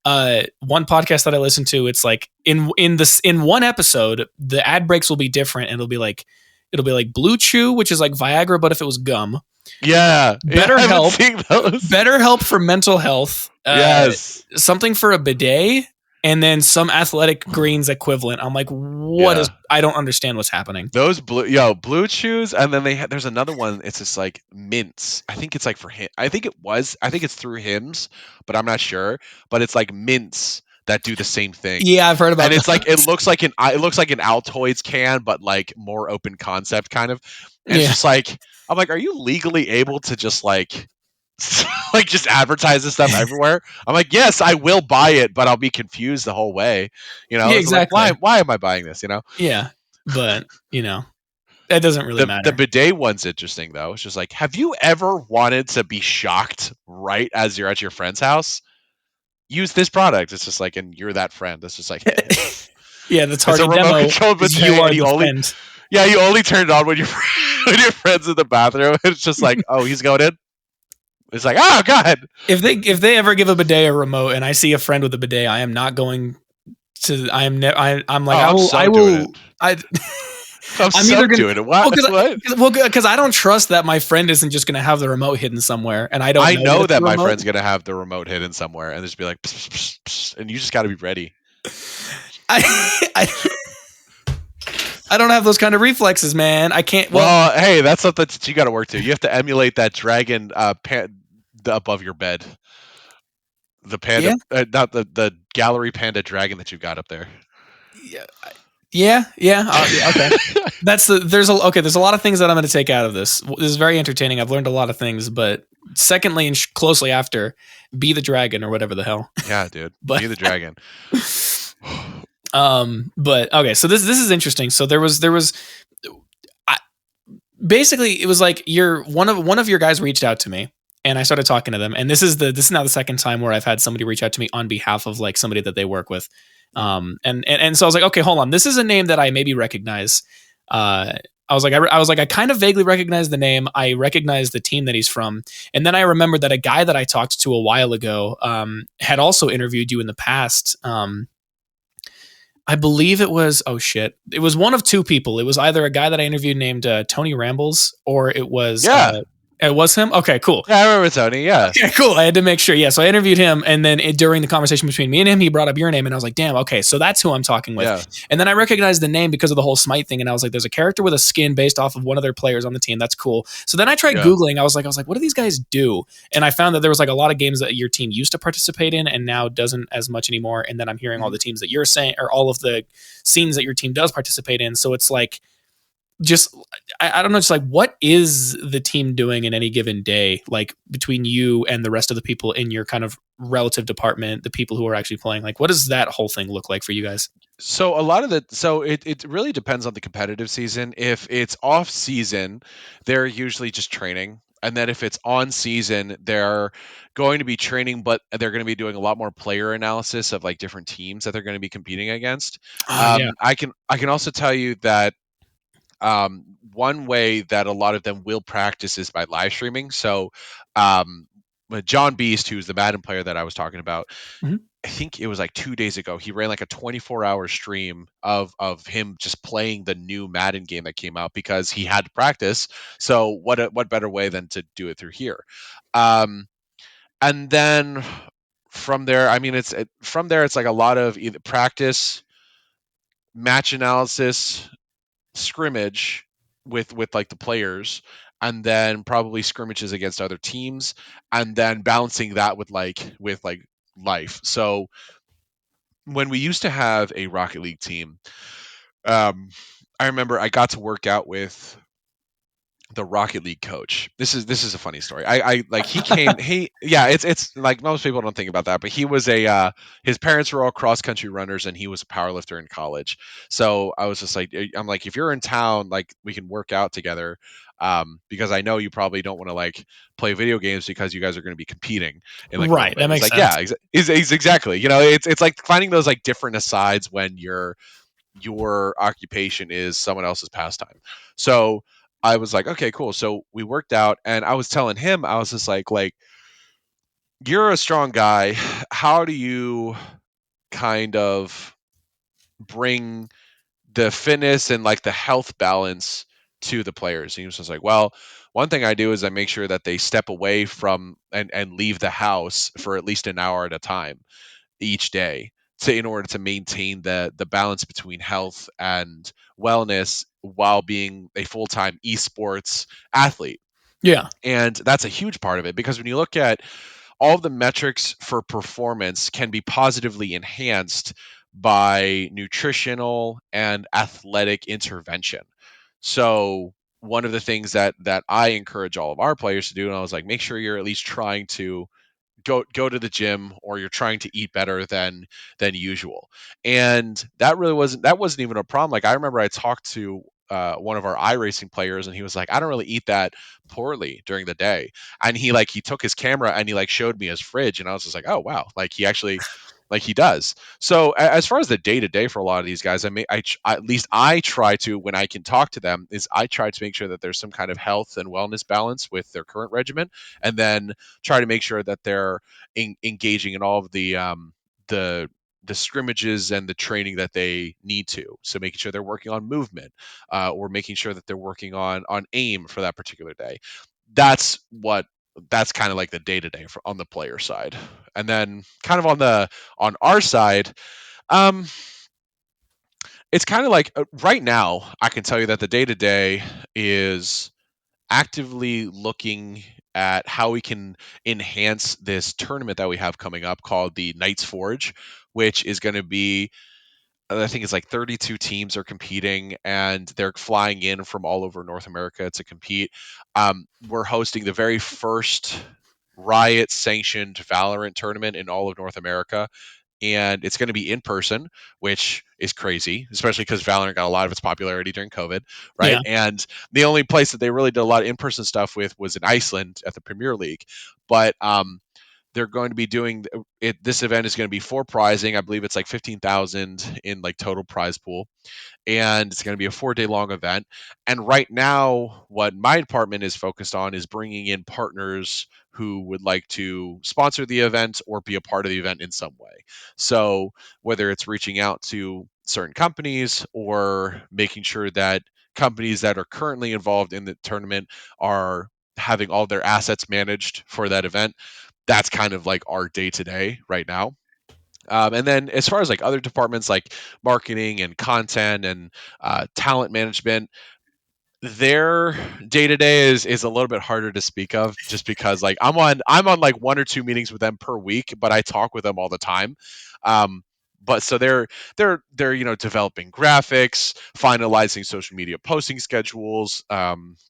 one podcast that I listen to, it's like in one episode the ad breaks will be different and it'll be like Blue Chew, which is like Viagra, but if it was gum. Yeah, Better I haven't help. seen those. Better help for mental health. Yes. Something for a bidet. And then some Athletic Greens equivalent. I'm like, what is? Yeah. I don't understand what's happening. Those blue chews, and then there's another one. It's just like mints. I think it's like for him. I think it's through Hims, but I'm not sure. But it's like mints that do the same thing. Yeah, I've heard about. And it's those. like it looks like an Altoids can, but like more open concept kind of. And it's Yeah. just like, I'm like, are you legally able to just like like just advertise this stuff everywhere? I'm like, yes, I will buy it, but I'll be confused the whole way. Yeah, It's like, exactly. why am I buying this? Yeah, but It doesn't really The matter. bidet one's interesting though. It's just like, have you ever wanted to be shocked right as you're at your friend's house? Use this product. It's just like, and you're that friend. It's just like, Yeah, the it's a target remote demo controlled is you bidet, are and you the only, friend. yeah, you only turn it on when your when your friend's in the bathroom. It's just like, oh, he's going in. It's like, oh god. If they ever give a bidet a remote and I see a friend with a bidet, I am not going to. I am. I'm like, Oh, I I'm will. I so doing it. will. I. I'm I'm so either gonna. doing it. What? What? Because I don't trust that my friend isn't just gonna have the remote hidden somewhere, and I don't I know that know it's a that my remote. friend's gonna have the remote hidden somewhere, and just be like, pss, pss, pss, and you just got to be ready. I I don't have those kind of reflexes, man. I can't. Well, Well, hey, that's something that you got to work to. You have to emulate that dragon above your bed. The panda, yeah, not the gallery panda dragon that you've got up there. yeah, yeah. Yeah, okay. There's a lot of things that I'm going to take out of this. This is very entertaining. I've learned a lot of things, but secondly and closely after, be the dragon or whatever the hell. Yeah, dude, But be the dragon. but okay, so this is interesting. So there was I, basically it was like one of your guys reached out to me and I started talking to them, and this is now the second time where I've had somebody reach out to me on behalf of like somebody that they work with. And so I was like, okay, hold on, this is a name that I maybe recognize. I was like, I kind of vaguely recognize the name. I recognize the team that he's from, and then I remembered that a guy that I talked to a while ago had also interviewed you in the past. I believe it was, oh shit, it was one of two people. It was either a guy that I interviewed named Tony Rambles, or Yeah, it was him. Okay, cool. yeah, I remember Tony. Yeah, Yeah, cool. I had to make sure. Yeah, so I interviewed him, and then during the conversation between me and him, he brought up your name, and I was like, "Damn, okay, so that's who I'm talking with." yeah, And then I recognized the name because of the whole Smite thing, and I was like, "There's a character with a skin based off of one of their players on the team. That's cool." So then I tried yeah. googling. I was like, "What do these guys do?" And I found that there was like a lot of games that your team used to participate in, and now doesn't as much anymore. And then I'm hearing all Mhm. the teams that you're saying, or all of the scenes that your team does participate in. So it's like just I don't know, just like what is the team doing in any given day, like between you and the rest of the people in your kind of relative department, the people who are actually playing, like what does that whole thing look like for you guys? So a lot of the so it really depends on the competitive season. If it's off season, they're usually just training. And then if it's on season, they're going to be training, but they're going to be doing a lot more player analysis of like different teams that they're going to be competing against. Oh yeah. I can also tell you that one way that a lot of them will practice is by live streaming. So John Beast, who's the Madden player that I was talking about, Mhm. I think it was like 2 days ago. He ran like a 24-hour stream of him just playing the new Madden game that came out because he had to practice. So what better way than to do it through here? Um, and then from there, I mean, from there it's like a lot of either practice, match analysis, scrimmage with like the players, and then probably scrimmages against other teams, and then balancing that with like life. So when we used to have a Rocket League team, um, I remember I got to work out with the Rocket League coach. This is a funny story. I like he came he yeah, it's like most people don't think about that, but he was a his parents were all cross country runners and he was a power lifter in college. So I was just like I'm like, if you're in town, like we can work out together. Because I know you probably don't want to like play video games because you guys are going to be competing in like a little Right, bit. that And he's makes like, sense. yeah, he's exactly. It's like finding those like different asides when your occupation is someone else's pastime. So I was like, okay, cool. So we worked out, and I was telling him, I was just like you're a strong guy. How do you kind of bring the fitness and like the health balance to the players? And he was just like, well, one thing I do is I make sure that they step away from and leave the house for at least an hour at a time each day to in order to maintain the balance between health and wellness while being a full-time esports athlete. Yeah. And that's a huge part of it because when you look at all of the metrics for performance can be positively enhanced by nutritional and athletic intervention. So one of the things that I encourage all of our players to do, and I was like, make sure you're at least trying to go to the gym or you're trying to eat better than usual. And that wasn't even a problem. Like I remember I talked to one of our iRacing players, and he was like, I don't really eat that poorly during the day. And he took his camera and he like showed me his fridge, and I was just like, oh wow, like he actually like he does. So as far as the day to day for a lot of these guys, I mean, at least I try to, when I can talk to them, is I try to make sure that there's some kind of health and wellness balance with their current regimen, and then try to make sure that they're engaging in all of the the scrimmages and the training that they need to. So making sure they're working on movement, or making sure that they're working on aim for that particular day. That's what that's kind of like the day to day on the player side. And then kind of on our side, um, it's kind of like right now I can tell you that the day to day is actively looking at how we can enhance this tournament that we have coming up called the Knights Forge, which is going to be, I think it's like 32 teams are competing, and they're flying in from all over North America to compete. We're hosting the very first Riot sanctioned Valorant tournament in all of North America, and it's going to be in person, which is crazy, especially because Valorant got a lot of its popularity during COVID, right? Yeah. And the only place that they really did a lot of in-person stuff with was in Iceland at the Premier League. But they're going to be doing it. This event is going to be for prizing. I believe it's like 15,000 in like total prize pool, and it's going to be a 4-day long event. And right now, what my department is focused on is bringing in partners who would like to sponsor the event or be a part of the event in some way. So whether it's reaching out to certain companies or making sure that companies that are currently involved in the tournament are having all their assets managed for that event, that's kind of like our day to day right now. And then as far as like other departments like marketing and content and talent management, their day to day is a little bit harder to speak of, just because like I'm on like 1 or 2 meetings with them per week, but I talk with them all the time. Um, but so they're developing graphics, finalizing social media posting schedules,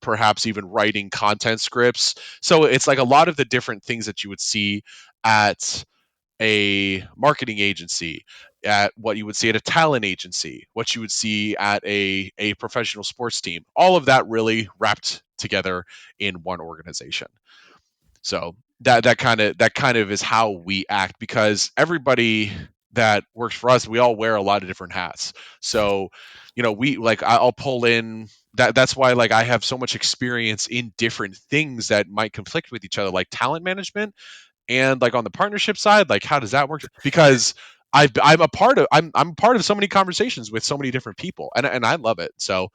perhaps even writing content scripts. So it's like a lot of the different things that you would see at a marketing agency, at what you would see at a talent agency, what you would see at a professional sports team. All of that really wrapped together in one organization. So that kind of is how we act, because everybody that works for us, we all wear a lot of different hats. So, we like I'll pull in that's why like I have so much experience in different things that might conflict with each other, like talent management, and like on the partnership side, like how does that work? Because I'm a part of so many conversations with so many different people, and I love it. So,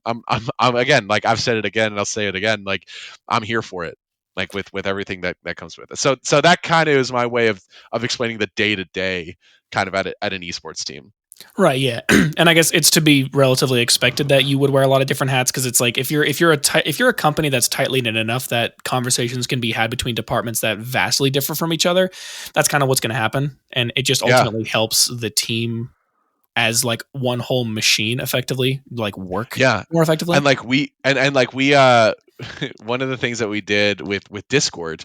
I'm again, like I've said it again and I'll say it again, like I'm here for it, like with everything that comes with it. So that kind of is my way of explaining the day to day kind of at an esports team. Right, yeah. And I guess it's to be relatively expected that you would wear a lot of different hats, because it's like if you're a company that's tightly knit enough that conversations can be had between departments that vastly differ from each other, that's kind of what's going to happen, and it just Yeah, ultimately helps the team as like one whole machine effectively like work yeah, more effectively. and like we one of the things that we did with Discord,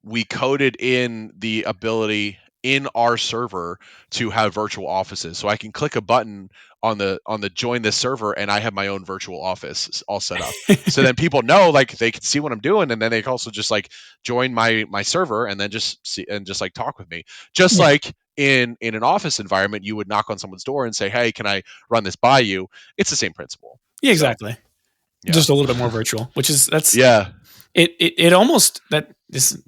we coded in the ability in our server to have virtual offices. So I can click a button on the join this server, and I have my own virtual office all set up. So then people know, like they can see what I'm doing, and then they can also just like join my server and then just see and just like talk with me. Just Yeah. like in an office environment, you would knock on someone's door and say, "Hey, can I run this by you?" It's the same principle. Yeah, So exactly. yeah, Just a little bit more virtual, which is that's yeah. it almost that is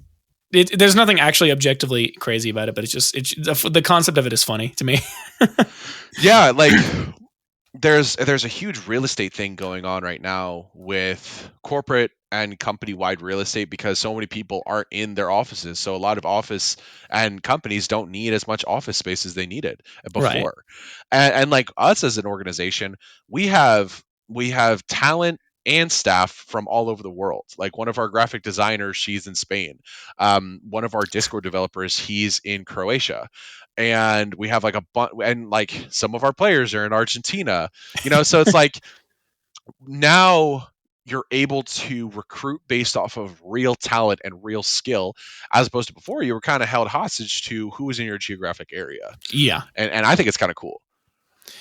there's nothing actually objectively crazy about it, but it's the concept of it is funny to me. Yeah, like there's a huge real estate thing going on right now with corporate and company wide real estate, because so many people aren't in their offices. So a lot of office and companies don't need as much office space as they needed Right. before. And like us as an organization, we have talent and staff from all over the world. Like one of our graphic designers, she's in Spain. One of our Discord developers, he's in Croatia, and we have like and like some of our players are in Argentina. So it's like now you're able to recruit based off of real talent and real skill, as opposed to before you were kind of held hostage to who was in your geographic area. Yeah. And I think it's kind of cool.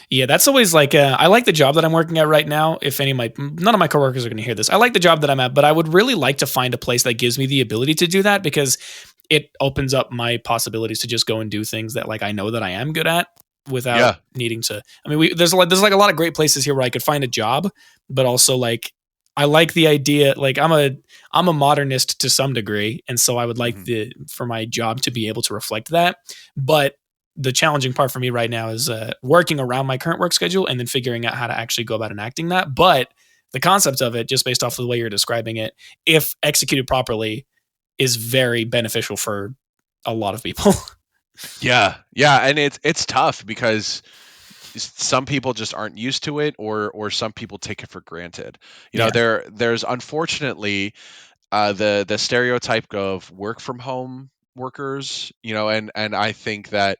Yeah, that's always like I like the job that I'm working at right now. If any of my none of my coworkers are going to hear this, I like the job that I'm at, but I would really like to find a place that gives me the ability to do that because it opens up my possibilities to just go and do things that like I know that I am good at without Yeah. needing to. I mean, there's like a lot of great places here where I could find a job, but also like I like the idea. Like I'm a modernist to some degree, and so I would like Hmm. the for my job to be able to reflect that, but the challenging part for me right now is working around my current work schedule and then figuring out how to actually go about enacting that. But the concept of it, just based off of the way you're describing it, if executed properly, is very beneficial for a lot of people. Yeah, yeah, and it's tough because some people just aren't used to it, or some people take it for granted. Yeah. There's unfortunately the stereotype of work from home workers, and I think that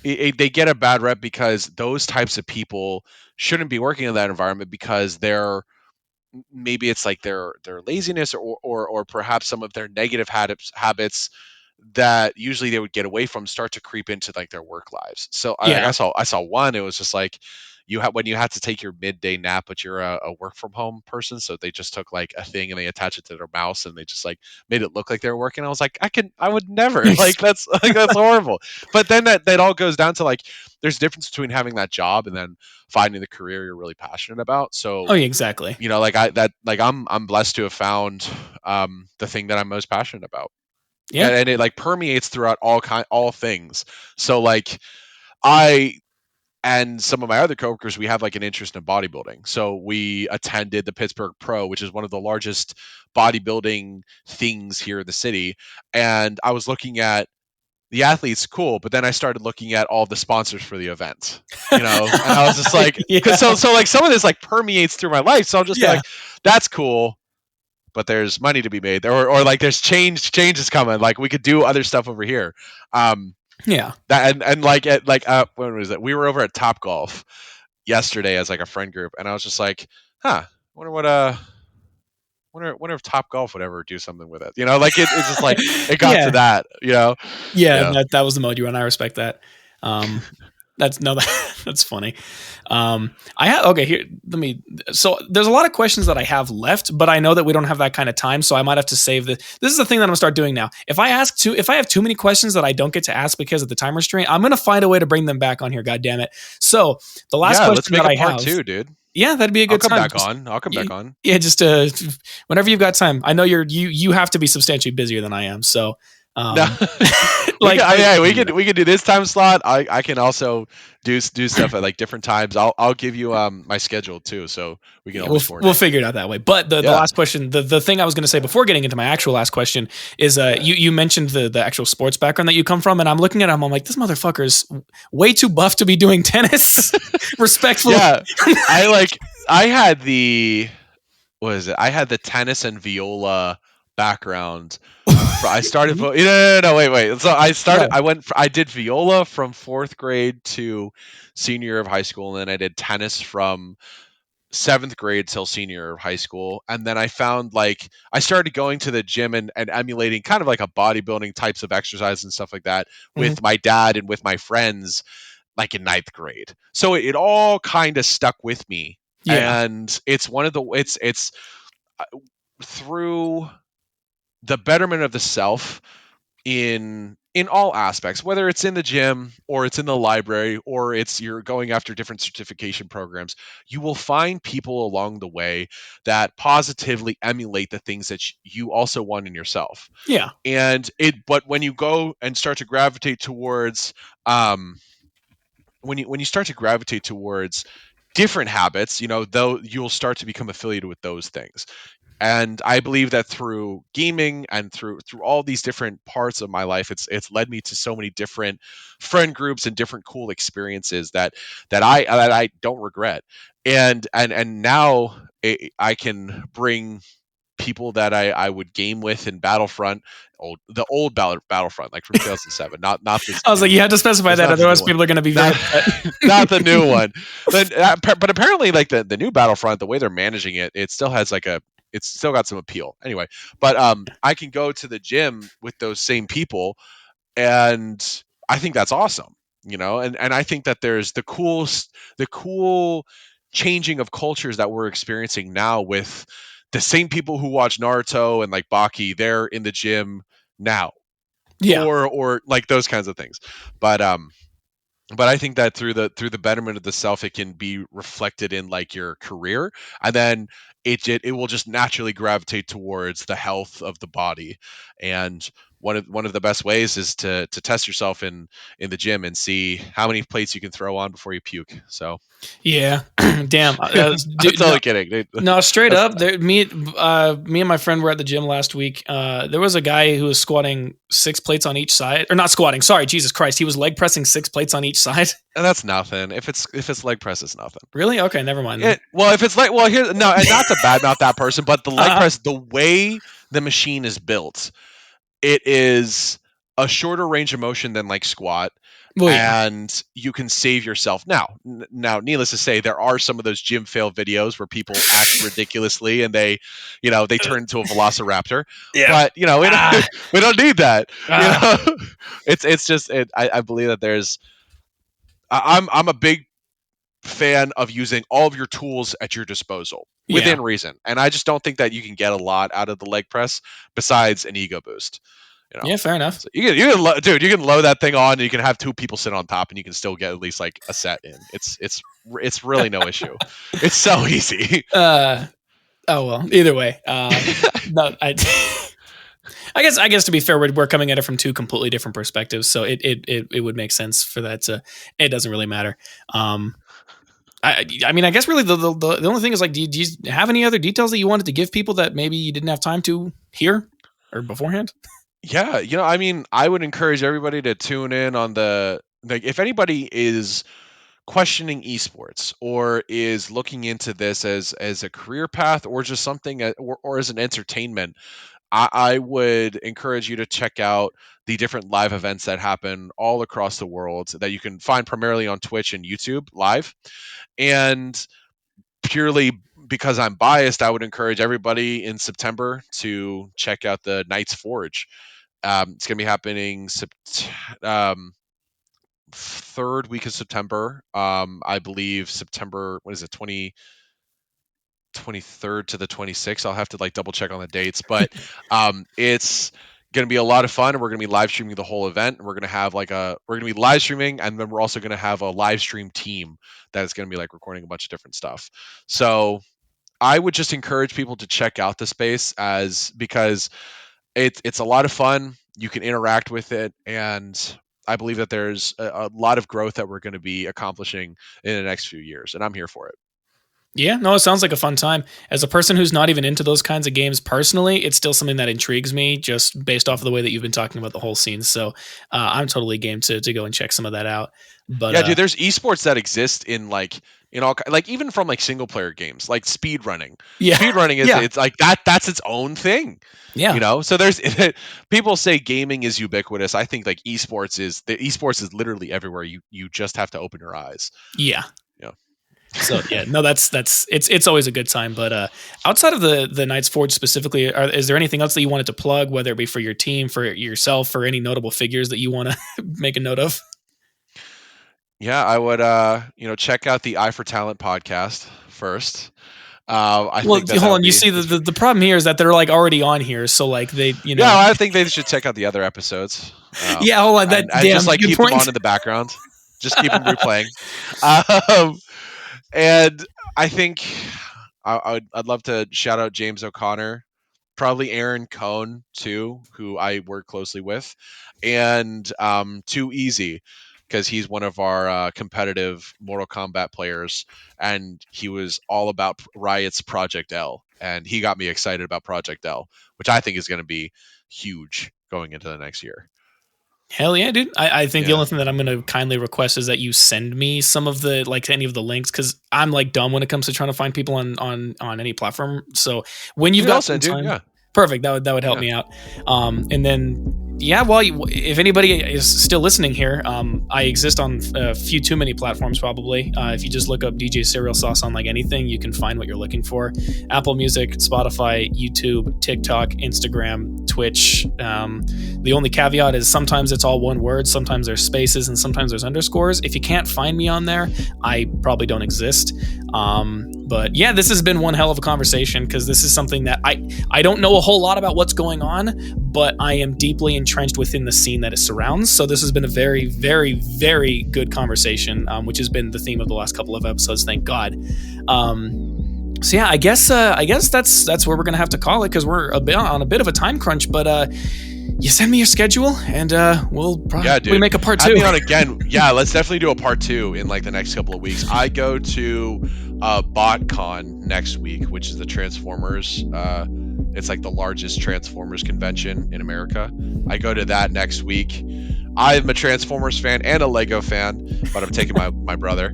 they get a bad rep because those types of people shouldn't be working in that environment because maybe it's like their laziness, or perhaps some of their negative habits that usually they would get away from start to creep into like their work lives. So Yeah. I saw one. It was just like when you had to take your midday nap, but you're a work from home person, so they just took like a thing and they attached it to their mouse and they just like made it look like they were working. I was like, I would never like that's like that's horrible. But then that all goes down to like there's a difference between having that job and then finding the career you're really passionate about. Oh, So yeah, exactly. like I'm blessed to have found the thing that I'm most passionate about, Yeah. and it like permeates throughout all things. So like I and some of my other coworkers, we have like an interest in bodybuilding, so we attended the Pittsburgh Pro, which is one of the largest bodybuilding things here in the city. And I was looking at the athletes, cool, but then I started looking at all the sponsors for the event, and I was just like, because Yeah. so like some of this like permeates through my life, so I'll just be Yeah. like, that's cool, but there's money to be made there, or like there's changes coming, like we could do other stuff over here. um Yeah. that and like at like when was it, we were over at Top Golf yesterday as like a friend group, and I was just like, wonder what wonder if Top Golf would ever do something with it, like it's just like it got to Yeah. that, Yeah. yeah. That was the mode you were in. I respect that. Um, that's no, that's funny. I have okay here. Let me. So there's a lot of questions that I have left, but I know that we don't have that kind of time, so I might have to save the. This is the thing that I'm gonna start doing now. If I have too many questions that I don't get to ask because of the time restraint, I'm gonna find a way to bring them back on here. God damn it! So the last Yeah, let's question make that a I part have, two, dude. yeah, that'd be a I'll good come time. back on. I'll come back on. Yeah, just whenever you've got time. I know you have to be substantially busier than I am, so No, um, we can. like I mean, hey, we we can do can that. we can do this time slot. I can also do stuff at like different times. I'll give you my schedule too, so we can Yeah, always we'll coordinate. figure it out that way. But the Yeah. last question, the thing I was going to say before getting into my actual last question is, you mentioned the actual sports background that you come from, and I'm looking at him, I'm like, this motherfucker is way too buff to be doing tennis. Respectfully, Yeah. I like I had the what is it? I had the tennis and viola background. I started no, no, wait. So no, I did viola from 4th grade to senior year of high school, and then I did tennis from 7th grade till senior year of high school. And then I found like I started going to the gym and emulating kind of like a bodybuilding types of exercise and stuff like that mhm, with my dad and with my friends like in 9th grade. So it all kind of stuck with me. yeah, And it's one of the it's uh, through the betterment of the self in all aspects, whether it's in the gym or it's in the library or it's you're going after different certification programs, you will find people along the way that positively emulate the things that you also want in yourself. yeah, And it but when you go and start to gravitate towards um when you start to gravitate towards different habits, though you'll start to become affiliated with those things. And I believe that through gaming and through all these different parts of my life, it's led me to so many different friend groups and different cool experiences that I don't regret. And now I can bring people that I would game with in Battlefront, the old Battlefront, like from 2007, not this I was like, new, you had to specify it's that, not the new otherwise one, people are going to be very not upset. not the new one. But apparently, like the new Battlefront, the way they're managing it, it still has like it's still got some appeal. Anyway, but I can go to the gym with those same people, and I think that's awesome. And I think that there's the cool changing of cultures that we're experiencing now with the same people who watch Naruto and like Baki, they're in the gym now, Yeah. or like those kinds of things. But I think that through the betterment of the self, it can be reflected in like your career, and then it will just naturally gravitate towards the health of the body. And one of the best ways is to test yourself in the gym and see how many plates you can throw on before you puke. So Yeah. Damn. I'm totally kidding. No, straight That's up. Me and my friend were at the gym last week. There was a guy who was squatting 6 plates on each side, or not squatting. Sorry, Jesus Christ, he was leg pressing 6 plates on each side. and that's nothing. If it's leg press, it's nothing. Really? Okay, never mind then. Well, if it's like, well, here, no, and not to badmouth that person, but the leg Uh, press, the way the machine is built, it is a shorter range of motion than like squat, well, yeah. and you can save yourself. Now, needless to say, there are some of those gym fail videos where people act ridiculously and they turn into a velociraptor. Yeah. But we don't, Ah, we don't need that. You ah, know, it's just I believe that I'm a big fan of using all of your tools at your disposal yeah. within reason. And I just don't think that you can get a lot out of the leg press besides an ego boost. You know, Yeah, fair enough. so dude, you can load that thing on, and you can have two people sit on top, and you can still get at least like a set in. It's really no issue. It's so easy. Uh, oh well. Either way, no, I guess to be fair, we're coming at it from two completely different perspectives, so it would make sense for that to. It doesn't really matter. I mean, I guess really the only thing is like, do you have any other details that you wanted to give people that maybe you didn't have time to hear or beforehand? Yeah, I mean, I would encourage everybody to tune in on like if anybody is questioning esports or is looking into this as a career path or just something or as an entertainment. I would encourage you to check out the different live events that happen all across the world that you can find primarily on Twitch and YouTube live. And purely because I'm biased, I would encourage everybody in September to check out the Knights Forge. It's going to be happening third week of September. I believe September, what is it, 23rd to the 26th. I'll have to like double check on the dates, but it's going to be a lot of fun. And we're going to be live streaming the whole event. We're going to have we're going to be live streaming, and then we're also going to have a live stream team that is going to be like recording a bunch of different stuff. So I would just encourage people to check out the space because it's a lot of fun. You can interact with it, and I believe that there's a lot of growth that we're going to be accomplishing in the next few years, and I'm here for it. Yeah, no, it sounds like a fun time. As a person who's not even into those kinds of games personally, it's still something that intrigues me just based off of the way that you've been talking about the whole scene. So I'm totally game to go and check some of that out. But Yeah, dude, there's esports that exist in like even from like single player games, like speed running. yeah, Speed running is yeah, it's like that's its own thing. yeah, So there's people say gaming is ubiquitous. I think like esports is literally everywhere. You just have to open your eyes. yeah. Yeah. So yeah, no, that's it's always a good time. But outside of the Knights Forge specifically, is there anything else that you wanted to plug, whether it be for your team, for yourself, for any notable figures that you want to make a note of? Yeah, I would check out the Eye for Talent podcast first. I Well, think that hold would on. You be see, the problem here is that they're like already on here, so like they, yeah. I think they should check out the other episodes. yeah. Hold on, that And damn just like good keep them point. on in the background. Just keep them replaying. Um, and I think I'd love to shout out James O'Connor, probably Aaron Cohn too, who I work closely with, and Too Easy because he's one of our competitive Mortal Kombat players, and he was all about Riot's Project L, and he got me excited about Project L, which I think is going to be huge going into the next year. Hell yeah, dude. I think the Yeah. only thing that I'm gonna kindly request is that you send me some of the like any of the links because I'm like dumb when it comes to trying to find people on any platform. So when you've Dude, I'll got some send you. time, Yeah. perfect. That would help Yeah. me out. And then Yeah, well, if anybody is still listening here, I exist on a few too many platforms probably. If you just look up DJ Cereal Sauce on like anything, you can find what you're looking for. Apple Music, Spotify, YouTube, TikTok, Instagram, Twitch. The only caveat is sometimes it's all one word, sometimes there's spaces, and sometimes there's underscores. If you can't find me on there, I probably don't exist. But yeah, this has been one hell of a conversation because this is something that I don't know a whole lot about what's going on, but I am deeply entrenched within the scene that it surrounds. So this has been a very, very, very good conversation, which has been the theme of the last couple of episodes. Thank God. So yeah, I guess that's where we're gonna have to call it because we're on a bit of a time crunch. But you send me your schedule and we'll probably make a part 2. Have me on again. Yeah, let's definitely do a part 2 in like the next couple of weeks. I go to BotCon next week, which is the Transformers. It's like the largest Transformers convention in America. I go to that next week. I'm a Transformers fan and a Lego fan, but I'm taking my brother.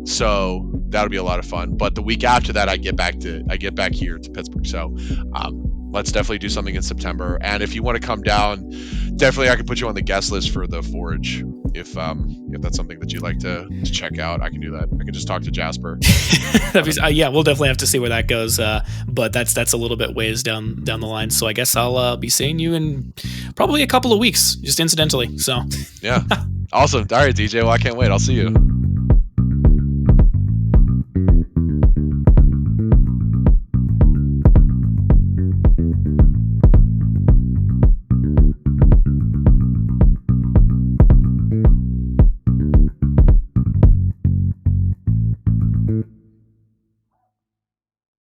So that'll be a lot of fun. But the week after that, I get back here to Pittsburgh. So let's definitely do something in September. And if you want to come down, definitely I can put you on the guest list for the Forge. If that's something that you'd like to check out, I can do that. I can just talk to Jasper. Yeah, we'll definitely have to see where that goes. But that's a little bit ways down the line. So I guess I'll be seeing you in probably a couple of weeks, just incidentally. So yeah, awesome. All right, DJ. Well, I can't wait. I'll see you.